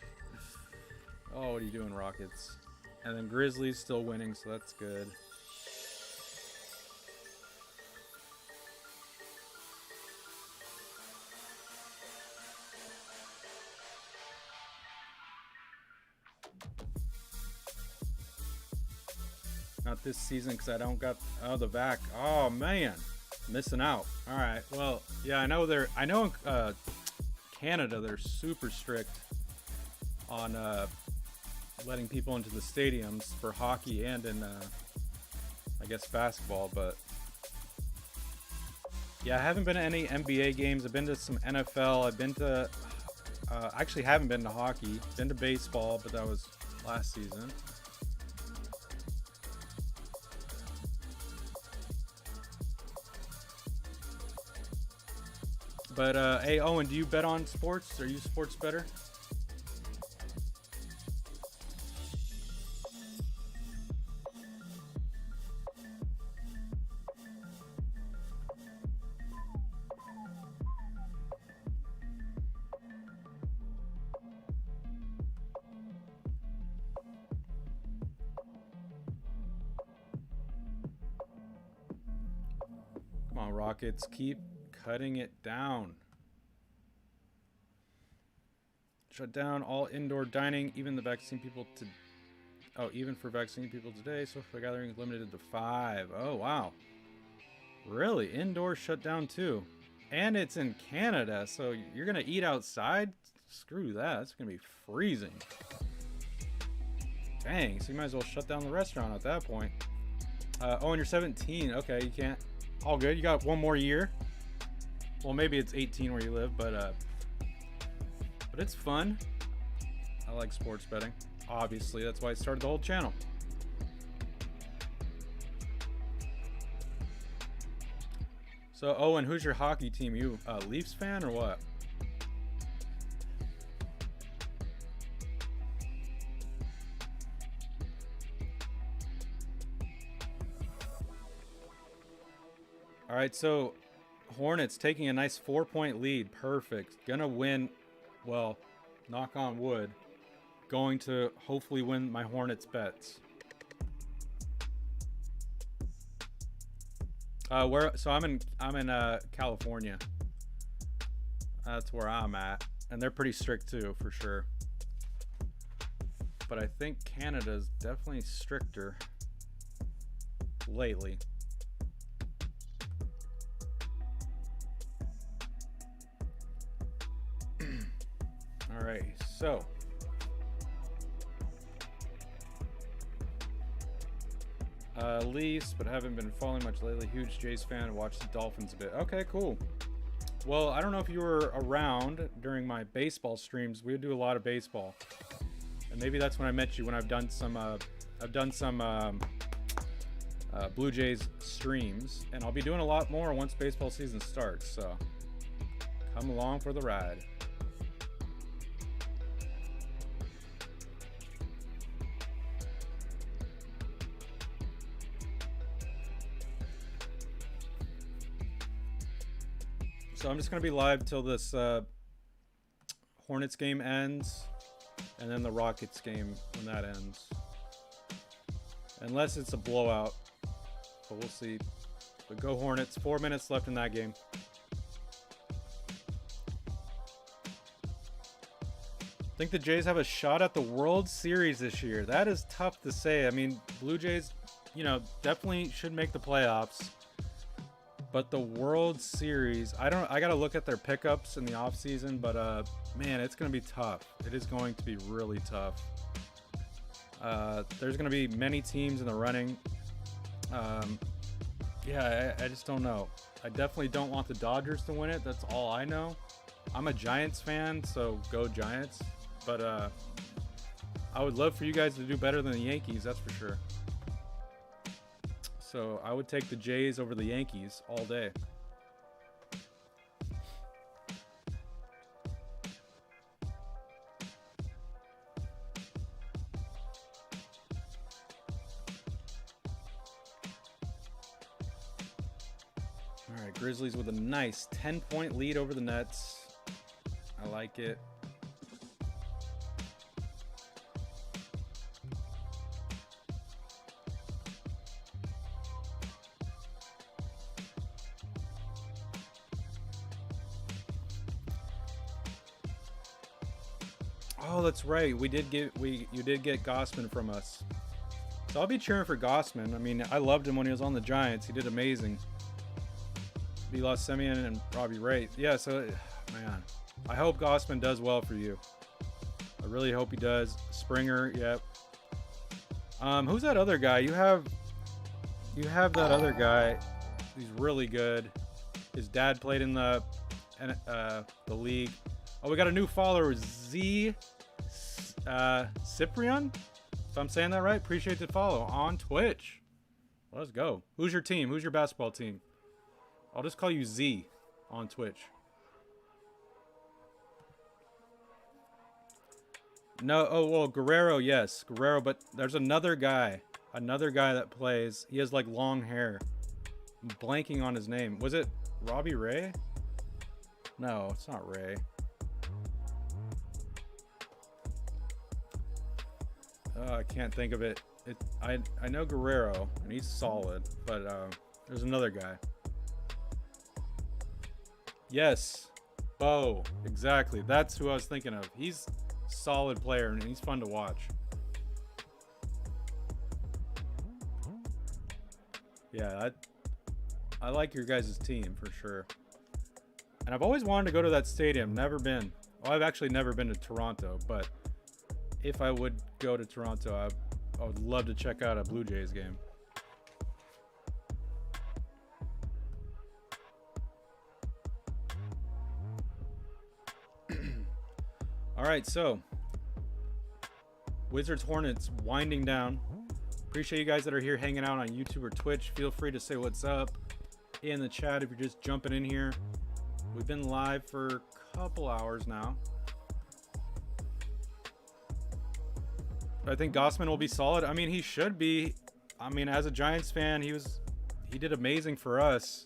Oh, what are you doing, Rockets? And then Grizzlies still winning, so that's good. Not this season because I don't got the vac. Oh man, missing out. All right, well, yeah, I know in Canada they're super strict on letting people into the stadiums for hockey and in I guess basketball. But yeah, I haven't been to any NBA games. I've been to some NFL. I've been to actually haven't been to hockey. Been to baseball, but that was last season. But hey, Owen, do you bet on sports? Are you a sports bettor? Come on, Rockets, keep cutting it down. Shut down all indoor dining, even the vaccine people even for vaccine people today. Social gathering is limited to 5. Oh wow, really? Indoor shut down too, and it's in Canada, so you're gonna eat outside? Screw that. It's gonna be freezing. Dang. So you might as well shut down the restaurant at that point. Oh, and you're 17. Okay, you can't. All good. You got one more year. Well, maybe it's 18 where you live, but it's fun. I like sports betting. Obviously, that's why I started the whole channel. So, Owen, who's your hockey team? You a Leafs fan or what? All right, so Hornets taking a nice 4-point lead. Perfect. Gonna win. Well, knock on wood. Going to hopefully win my Hornets bets. So I'm in California. That's where I'm at, and they're pretty strict too, for sure. But I think Canada's definitely stricter lately. All right, so Leafs, but haven't been following much lately. Huge Jays fan. Watched the Dolphins a bit. Okay, cool. Well, I don't know if you were around during my baseball streams. We would do a lot of baseball, and maybe that's when I met you. When I've done some Blue Jays streams, and I'll be doing a lot more once baseball season starts. So come along for the ride. So I'm just going to be live till this Hornets game ends, and then the Rockets game when that ends. Unless it's a blowout. But we'll see. But go Hornets. 4 minutes left in that game. I think the Jays have a shot at the World Series this year. That is tough to say. I mean, Blue Jays, you know, definitely should make the playoffs. But the World Series, I got to look at their pickups in the offseason, but man, it's going to be tough. It is going to be really tough. There's going to be many teams in the running. Yeah, I just don't know. I definitely don't want the Dodgers to win it. That's all I know. I'm a Giants fan, so go Giants. But I would love for you guys to do better than the Yankees, that's for sure. So I would take the Jays over the Yankees all day. All right, Grizzlies with a nice 10-point lead over the Nets. I like it. Oh, that's right. You did get Gossman from us. So I'll be cheering for Gossman. I mean, I loved him when he was on the Giants. He did amazing. He lost Semyon and Robbie Ray. Yeah, so man, I hope Gossman does well for you. I really hope he does. Springer, yep. Who's that other guy? You have that other guy. He's really good. His dad played in the league. Oh, we got a new follower, Z Cyprian. If I'm saying that right, appreciate the follow on Twitch. Let's go. Who's your team? Who's your basketball team? I'll just call you Z on Twitch. No, oh, well, Guerrero, yes. Guerrero, but there's another guy that plays. He has like long hair. I'm blanking on his name. Was it Robbie Ray? No, it's not Ray. I can't think of it. I know Guerrero, and he's solid, but there's another guy. Yes, Bo, exactly. That's who I was thinking of. He's a solid player, and he's fun to watch. Yeah, I like your guys' team for sure. And I've always wanted to go to that stadium. Never been. Well, I've actually never been to Toronto, but if I would go to Toronto, I would love to check out a Blue Jays game. All right, so Wizards Hornets winding down. Appreciate you guys that are here hanging out on YouTube or Twitch. Feel free to say what's up in the chat if you're just jumping in here. We've been live for a couple hours now. I think Gossman will be solid. I mean, he should be. I mean, as a Giants fan, he did amazing for us.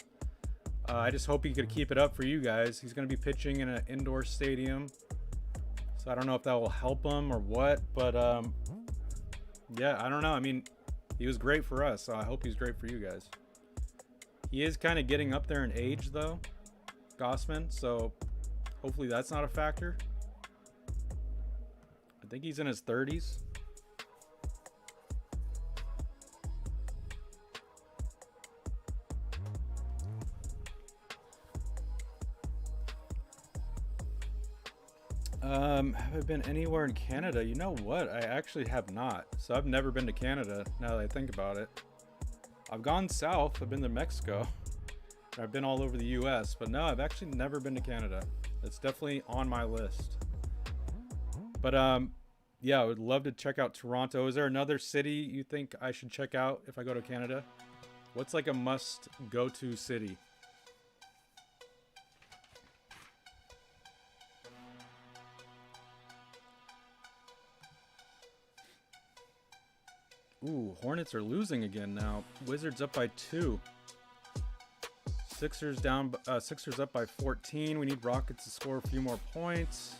I just hope he could keep it up for you guys. He's going to be pitching in an indoor stadium, so I don't know if that will help him or what. But yeah, I don't know. I mean, he was great for us, so I hope he's great for you guys. He is kind of getting up there in age, though, Gossman. So hopefully that's not a factor. I think he's in his 30s. Have I been anywhere in Canada? You know what? I actually have not. So I've never been to Canada now that I think about it. I've gone south. I've been to Mexico. I've been all over the US, but no, I've actually never been to Canada. It's definitely on my list. But yeah, I would love to check out Toronto. Is there another city you think I should check out if I go to Canada? What's like a must go to city? Ooh, Hornets are losing again now. Wizards up by 2. Sixers up by 14. We need Rockets to score a few more points.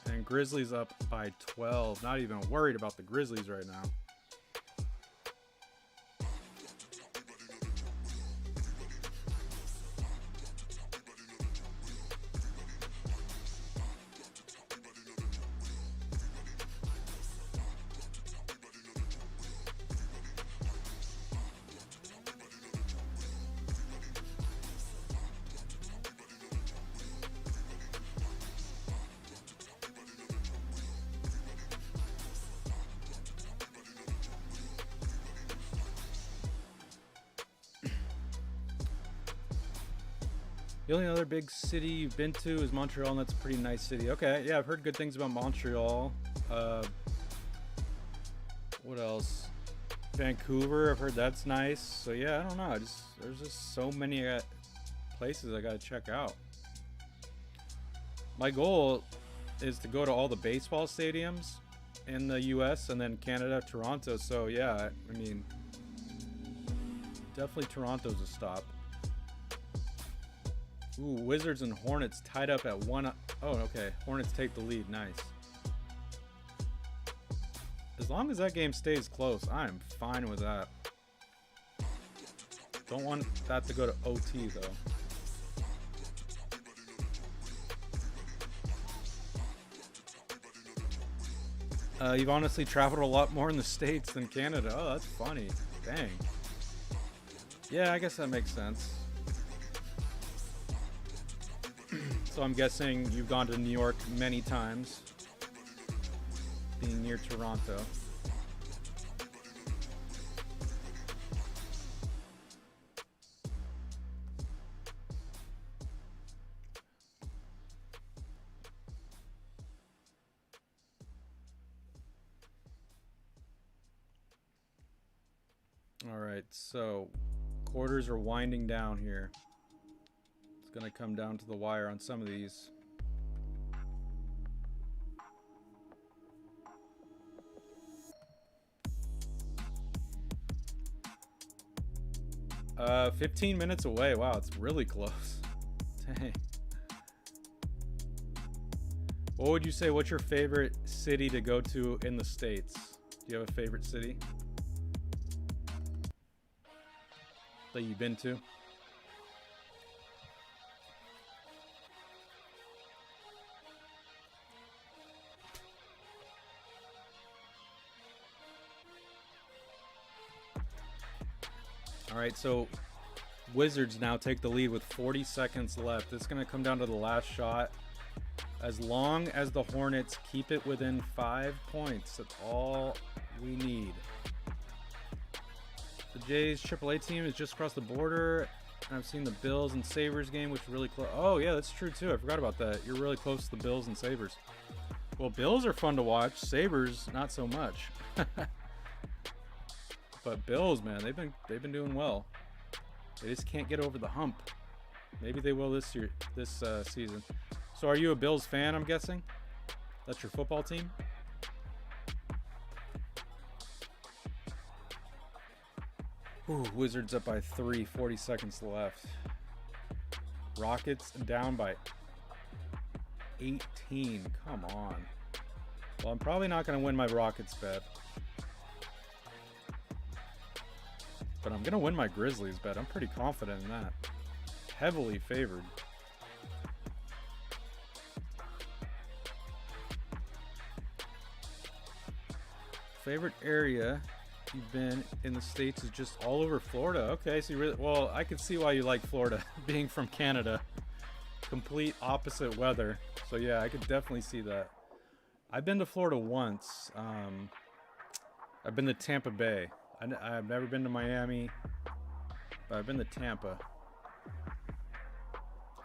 And Grizzlies up by 12. Not even worried about the Grizzlies right now. The only other big city you've been to is Montreal, and that's a pretty nice city. Okay, yeah, I've heard good things about Montreal. What else? Vancouver, I've heard that's nice. So yeah, I don't know. There's just so many places I gotta check out. My goal is to go to all the baseball stadiums in the US and then Canada, Toronto. So yeah, I mean, definitely Toronto's a stop. Ooh, Wizards and Hornets tied up at 1. Oh, okay. Hornets take the lead. Nice. As long as that game stays close, I'm fine with that. Don't want that to go to OT, though. You've honestly traveled a lot more in the States than Canada. Oh, that's funny. Dang. Yeah, I guess that makes sense. So I'm guessing you've gone to New York many times, being near Toronto. All right, so quarters are winding down here. It's gonna come down to the wire on some of these. 15 minutes away. Wow, it's really close. Dang. What would you say? What's your favorite city to go to in the States? Do you have a favorite city that you've been to? All right, so Wizards now take the lead with 40 seconds left. It's going to come down to the last shot. As long as the Hornets keep it within 5 points, that's all we need. The Jays AAA team is just across the border. I've seen the Bills and Sabres game, which is really close. Oh, yeah, that's true, too. I forgot about that. You're really close to the Bills and Sabres. Well, Bills are fun to watch. Sabres, not so much. But Bills, man, they've been doing well. They just can't get over the hump. Maybe they will this season. So are you a Bills fan, I'm guessing? That's your football team? Ooh, Wizards up by 3, 40 seconds left. Rockets down by 18. Come on. Well, I'm probably not going to win my Rockets bet. But I'm going to win my Grizzlies bet. I'm pretty confident in that. Heavily favored. Favorite area you've been in the States is just all over Florida. Okay, so you really, well, I can see why you like Florida, being from Canada. Complete opposite weather. So yeah, I could definitely see that. I've been to Florida once. I've been to Tampa Bay. I've never been to Miami, but I've been to Tampa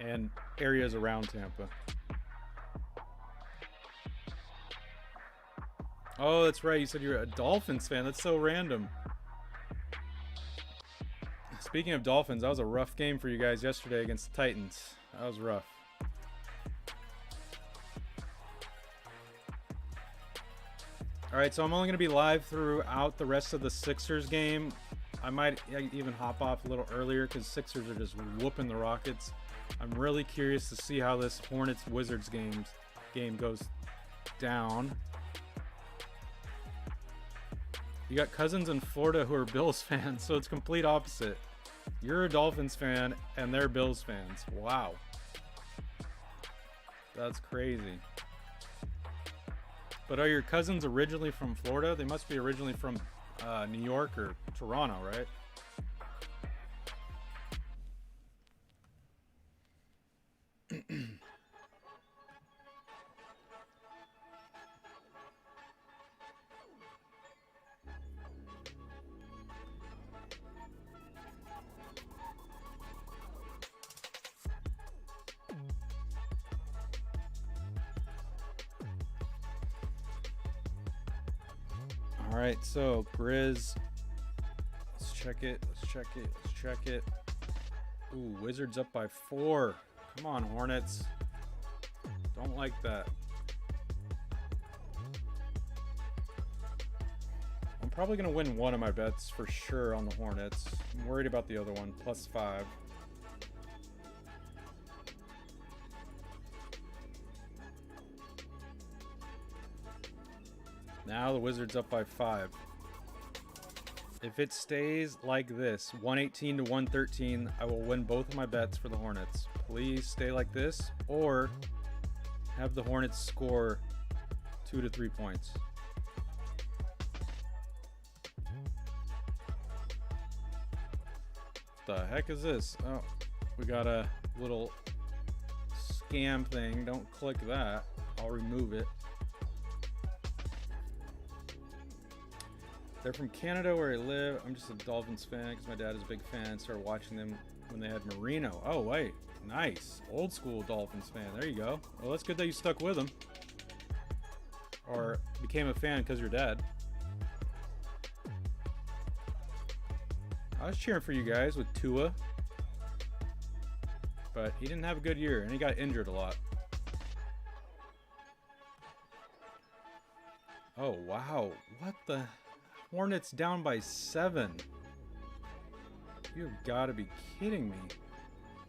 and areas around Tampa. Oh, that's right. You said you're a Dolphins fan. That's so random. Speaking of Dolphins, that was a rough game for you guys yesterday against the Titans. That was rough. All right, so I'm only going to be live throughout the rest of the Sixers game. I might even hop off a little earlier because Sixers are just whooping the Rockets. I'm really curious to see how this Hornets-Wizards game goes down. You got cousins in Florida who are Bills fans, so it's complete opposite. You're a Dolphins fan, and they're Bills fans. Wow. That's crazy. But are your cousins originally from Florida? They must be originally from New York or Toronto, right? All right, so Grizz. Let's check it. Let's check it. Let's check it. Ooh, Wizards up by 4. Come on, Hornets. Don't like that. I'm probably going to win one of my bets for sure on the Hornets. I'm worried about the other one. +5. Now the Wizards up by 5. If it stays like this, 118 to 113, I will win both of my bets for the Hornets. Please stay like this, or have the Hornets score 2 to 3 points. The heck is this? Oh, we got a little scam thing. Don't click that. I'll remove it. They're from Canada where I live. I'm just a Dolphins fan because my dad is a big fan. Started watching them when they had Marino. Oh, wait. Nice. Old school Dolphins fan. There you go. Well, that's good that you stuck with them. Or became a fan because your dad. I was cheering for you guys with Tua. But he didn't have a good year, and he got injured a lot. Oh, wow. What the... Hornets down by 7. You've got to be kidding me.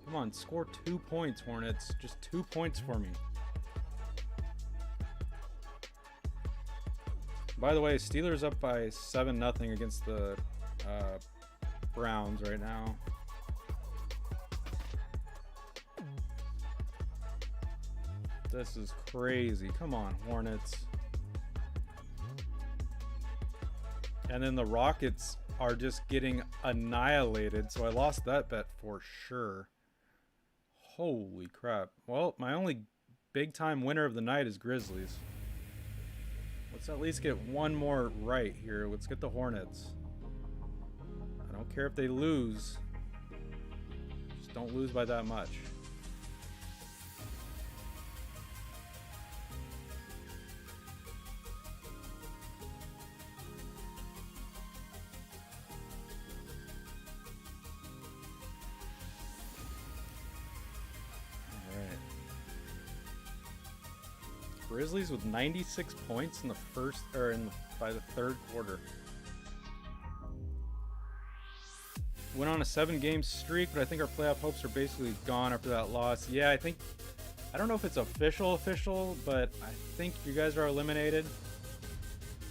Come on, score 2 points, Hornets. Just 2 points for me. By the way, Steelers up by 7-0 against the Browns right now. This is crazy. Come on, Hornets. And then the Rockets are just getting annihilated. So I lost that bet for sure. Holy crap. Well, my only big time winner of the night is Grizzlies. Let's at least get one more right here. Let's get the Hornets. I don't care if they lose. Just don't lose by that much. Grizzlies with 96 points in the first, or by the third quarter. Went on a 7-game streak, but I think our playoff hopes are basically gone after that loss. Yeah, I don't know if it's official, but I think you guys are eliminated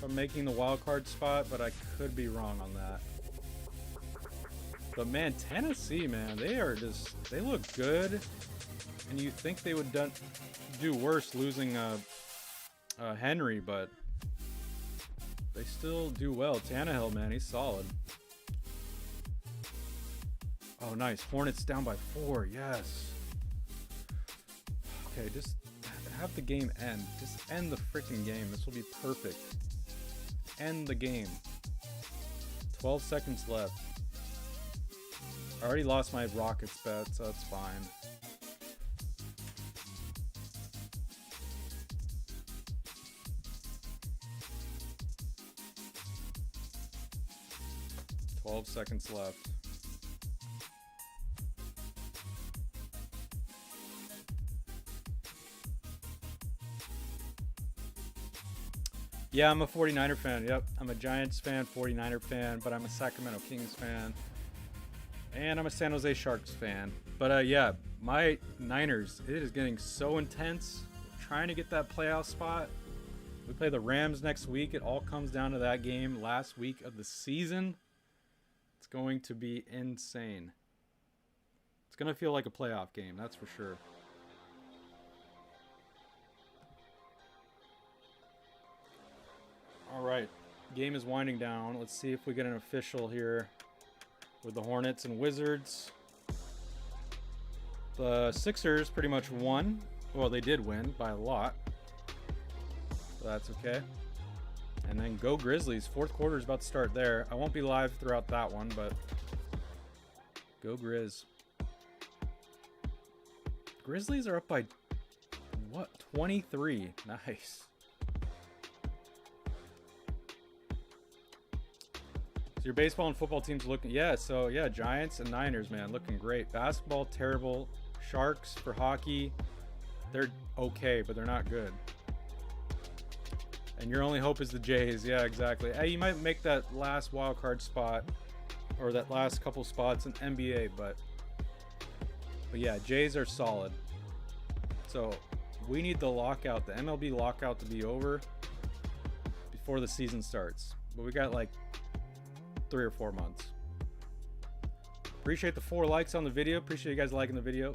from making the wild card spot, but I could be wrong on that. But man, Tennessee, man, they look good, and you think they would do worse losing Henry, but they still do well. Tannehill, man, he's solid. Oh, nice. Hornets down by 4. Yes. Okay, just have the game end. Just end the freaking game. This will be perfect. End the game. 12 seconds left. I already lost my Rockets bet, so that's fine. Seconds left. Yeah, I'm a 49er fan. Yep, I'm a Giants fan, 49er fan, but I'm a Sacramento Kings fan. And I'm a San Jose Sharks fan. But yeah, my Niners, it is getting so intense. We're trying to get that playoff spot. We play the Rams next week. It all comes down to that game last week of the season. It's going to be insane. It's going to feel like a playoff game, that's for sure. All right, game is winding down. Let's see if we get an official here with the Hornets and Wizards. The Sixers pretty much won. Well, they did win by a lot. So that's okay. And then go Grizzlies. Fourth quarter is about to start there. I won't be live throughout that one, but go Grizz. Grizzlies are up by, what, 23. Nice. your baseball and football teams looking, yeah, so yeah, Giants and Niners, man, looking great. Basketball, terrible. Sharks for hockey, they're okay, but they're not good. And your only hope is the Jays. Yeah, exactly. Hey, you might make that last wild card spot, or that last couple spots in NBA, but yeah, Jays are solid. So we need the lockout, the MLB lockout, to be over before the season starts. But we got like 3 or 4 months. Appreciate the 4 likes on the video. Appreciate you guys liking the video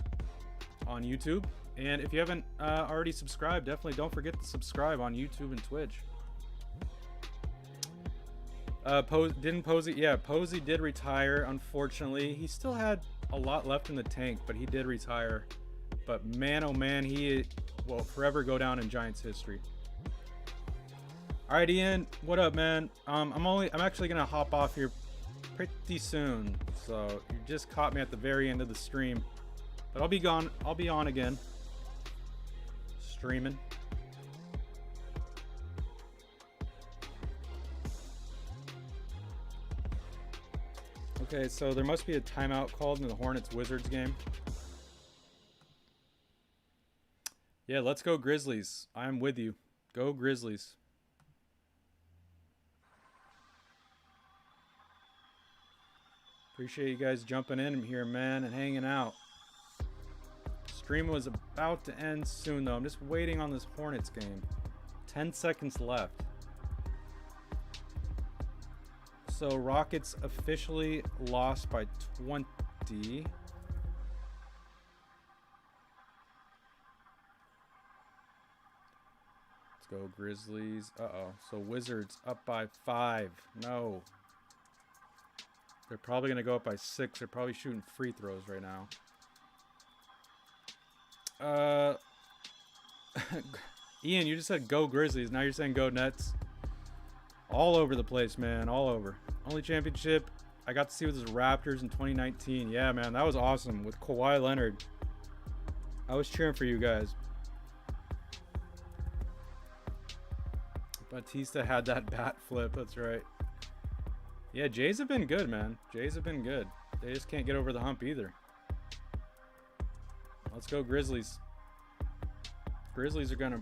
on YouTube. And if you haven't already subscribed, definitely don't forget to subscribe on YouTube and Twitch. Posey? Yeah, Posey did retire, unfortunately. He still had a lot left in the tank, but he did retire. But man, oh man, he will forever go down in Giants history. All right, Ian, what up, man? I'm actually gonna hop off here pretty soon, so you just caught me at the very end of the stream. But I'll be gone. I'll be on again, streaming. Okay, so there must be a timeout called in the Hornets-Wizards game. Yeah, let's go Grizzlies. I'm with you. Go Grizzlies. Appreciate you guys jumping in here, man, and hanging out. Stream was about to end soon, though. I'm just waiting on this Hornets game. 10 seconds left. So Rockets officially lost by 20. Let's go Grizzlies. Uh-oh. So Wizards up by 5. No. They're probably going to go up by 6. They're probably shooting free throws right now. Ian, you just said go Grizzlies. Now you're saying go Nets. All over the place, man. All over. Only championship I got to see with the Raptors in 2019. Yeah, man. That was awesome with Kawhi Leonard. I was cheering for you guys. Batista had that bat flip. That's right. Yeah, Jays have been good, man. Jays have been good. They just can't get over the hump either. Let's go Grizzlies. Grizzlies are going to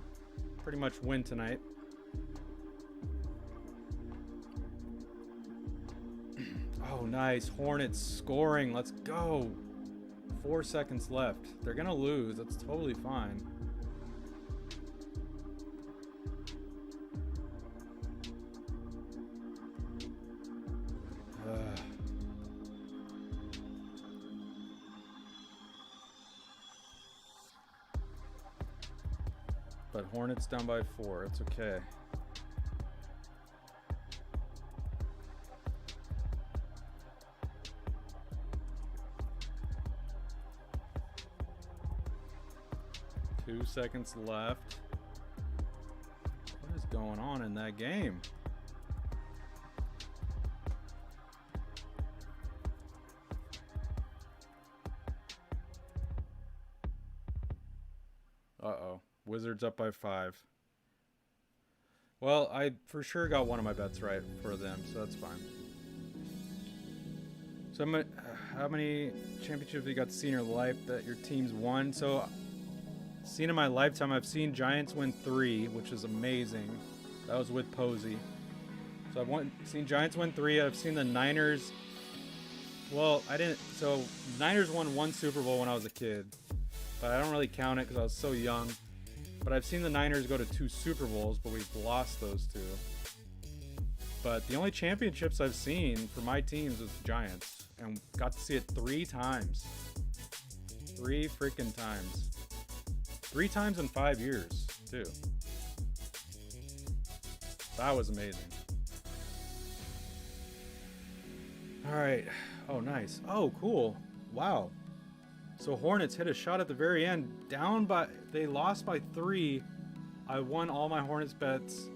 pretty much win tonight. Oh, nice. Hornets scoring. Let's go. 4 seconds left. They're going to lose. That's totally fine. But Hornets down by 4. It's okay. Two seconds left. What is going on in that game? Uh-oh. Wizards up by 5. Well, I for sure got one of my bets right for them, so that's fine. So how many championships have you got to see in your life that your team's won? So, seen in my lifetime, I've seen Giants win 3, which is amazing. That was with Posey. So I've seen Giants win 3. I've seen the Niners. Well, I didn't. So Niners won 1 Super Bowl when I was a kid, but I don't really count it because I was so young. But I've seen the Niners go to 2 Super Bowls, but we've lost those 2. But the only championships I've seen for my teams was Giants, and got to see it 3 times. 3 freaking times. 3 times in 5 years, too. That was amazing. All right. Oh, nice. Oh, cool. Wow. So Hornets hit a shot at the very end. They lost by 3. I won all my Hornets bets.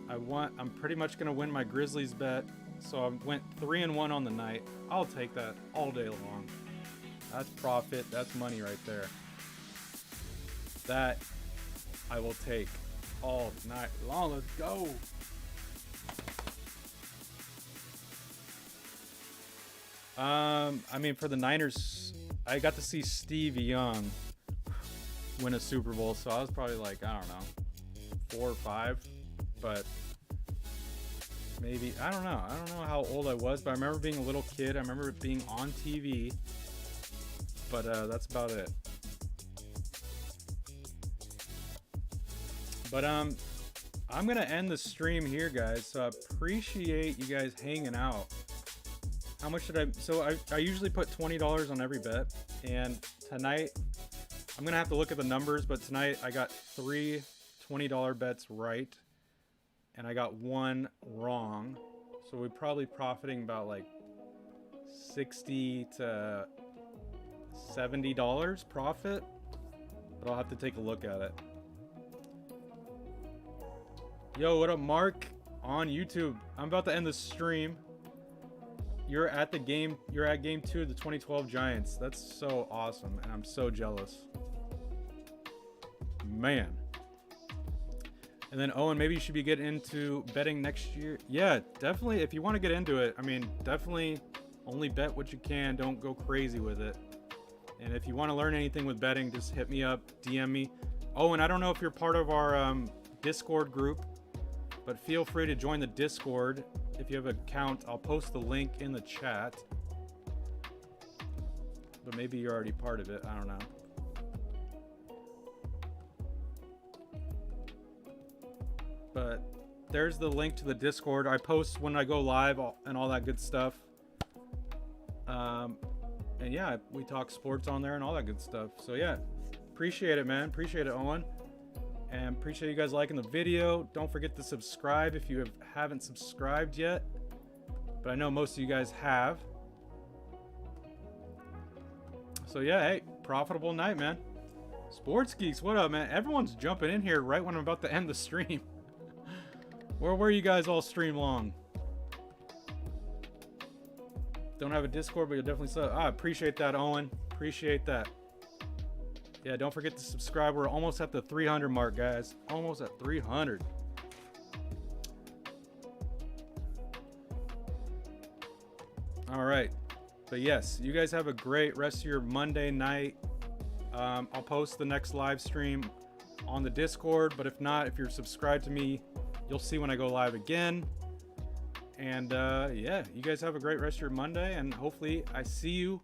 I'm pretty much going to win my Grizzlies bet. So I went 3-1 on the night. I'll take that all day long. That's profit. That's money right there. That I will take all night long. Let's go. I mean, for the Niners, I got to see Steve Young win a Super Bowl, so I was probably like, I don't know, 4 or 5, but maybe, I don't know how old I was, but I remember being a little kid. I remember it being on TV, but that's about it. But I'm gonna end the stream here, guys, so I appreciate you guys hanging out. How much did I usually put $20 on every bet, and tonight I'm gonna have to look at the numbers, but tonight I got 3 $20 bets right, and I got 1 wrong, so we're probably profiting about like $60 to $70 profit, but I'll have to take a look at it. Yo, what up, Mark on YouTube? I'm about to end the stream. You're at game 2 of the 2012 Giants. That's so awesome, and I'm so jealous. Man. And then Owen, maybe you should be getting into betting next year. Yeah, definitely. If you want to get into it, I mean, definitely only bet what you can. Don't go crazy with it. And if you want to learn anything with betting, just hit me up, DM me. Owen, I don't know if you're part of our Discord group, but feel free to join the Discord. If you have an account, I'll post the link in the chat. But maybe you're already part of it. I don't know. But there's the link to the Discord. I post when I go live and all that good stuff. And yeah, we talk sports on there and all that good stuff. So yeah, appreciate it, man. Appreciate it, Owen. And appreciate you guys liking the video. Don't forget to subscribe if you haven't subscribed yet. But I know most of you guys have. So yeah, hey, profitable night, man. Sports Geeks, what up, man? Everyone's jumping in here right when I'm about to end the stream. Where were you guys all stream long? Don't have a Discord, but you'll definitely sub. I appreciate that, Owen. Appreciate that. Yeah, don't forget to subscribe. We're almost at the 300 mark, guys. Almost at 300. All right. But yes, you guys have a great rest of your Monday night. I'll post the next live stream on the Discord, but if not, if you're subscribed to me, you'll see when I go live again. And yeah, you guys have a great rest of your Monday, and hopefully I see you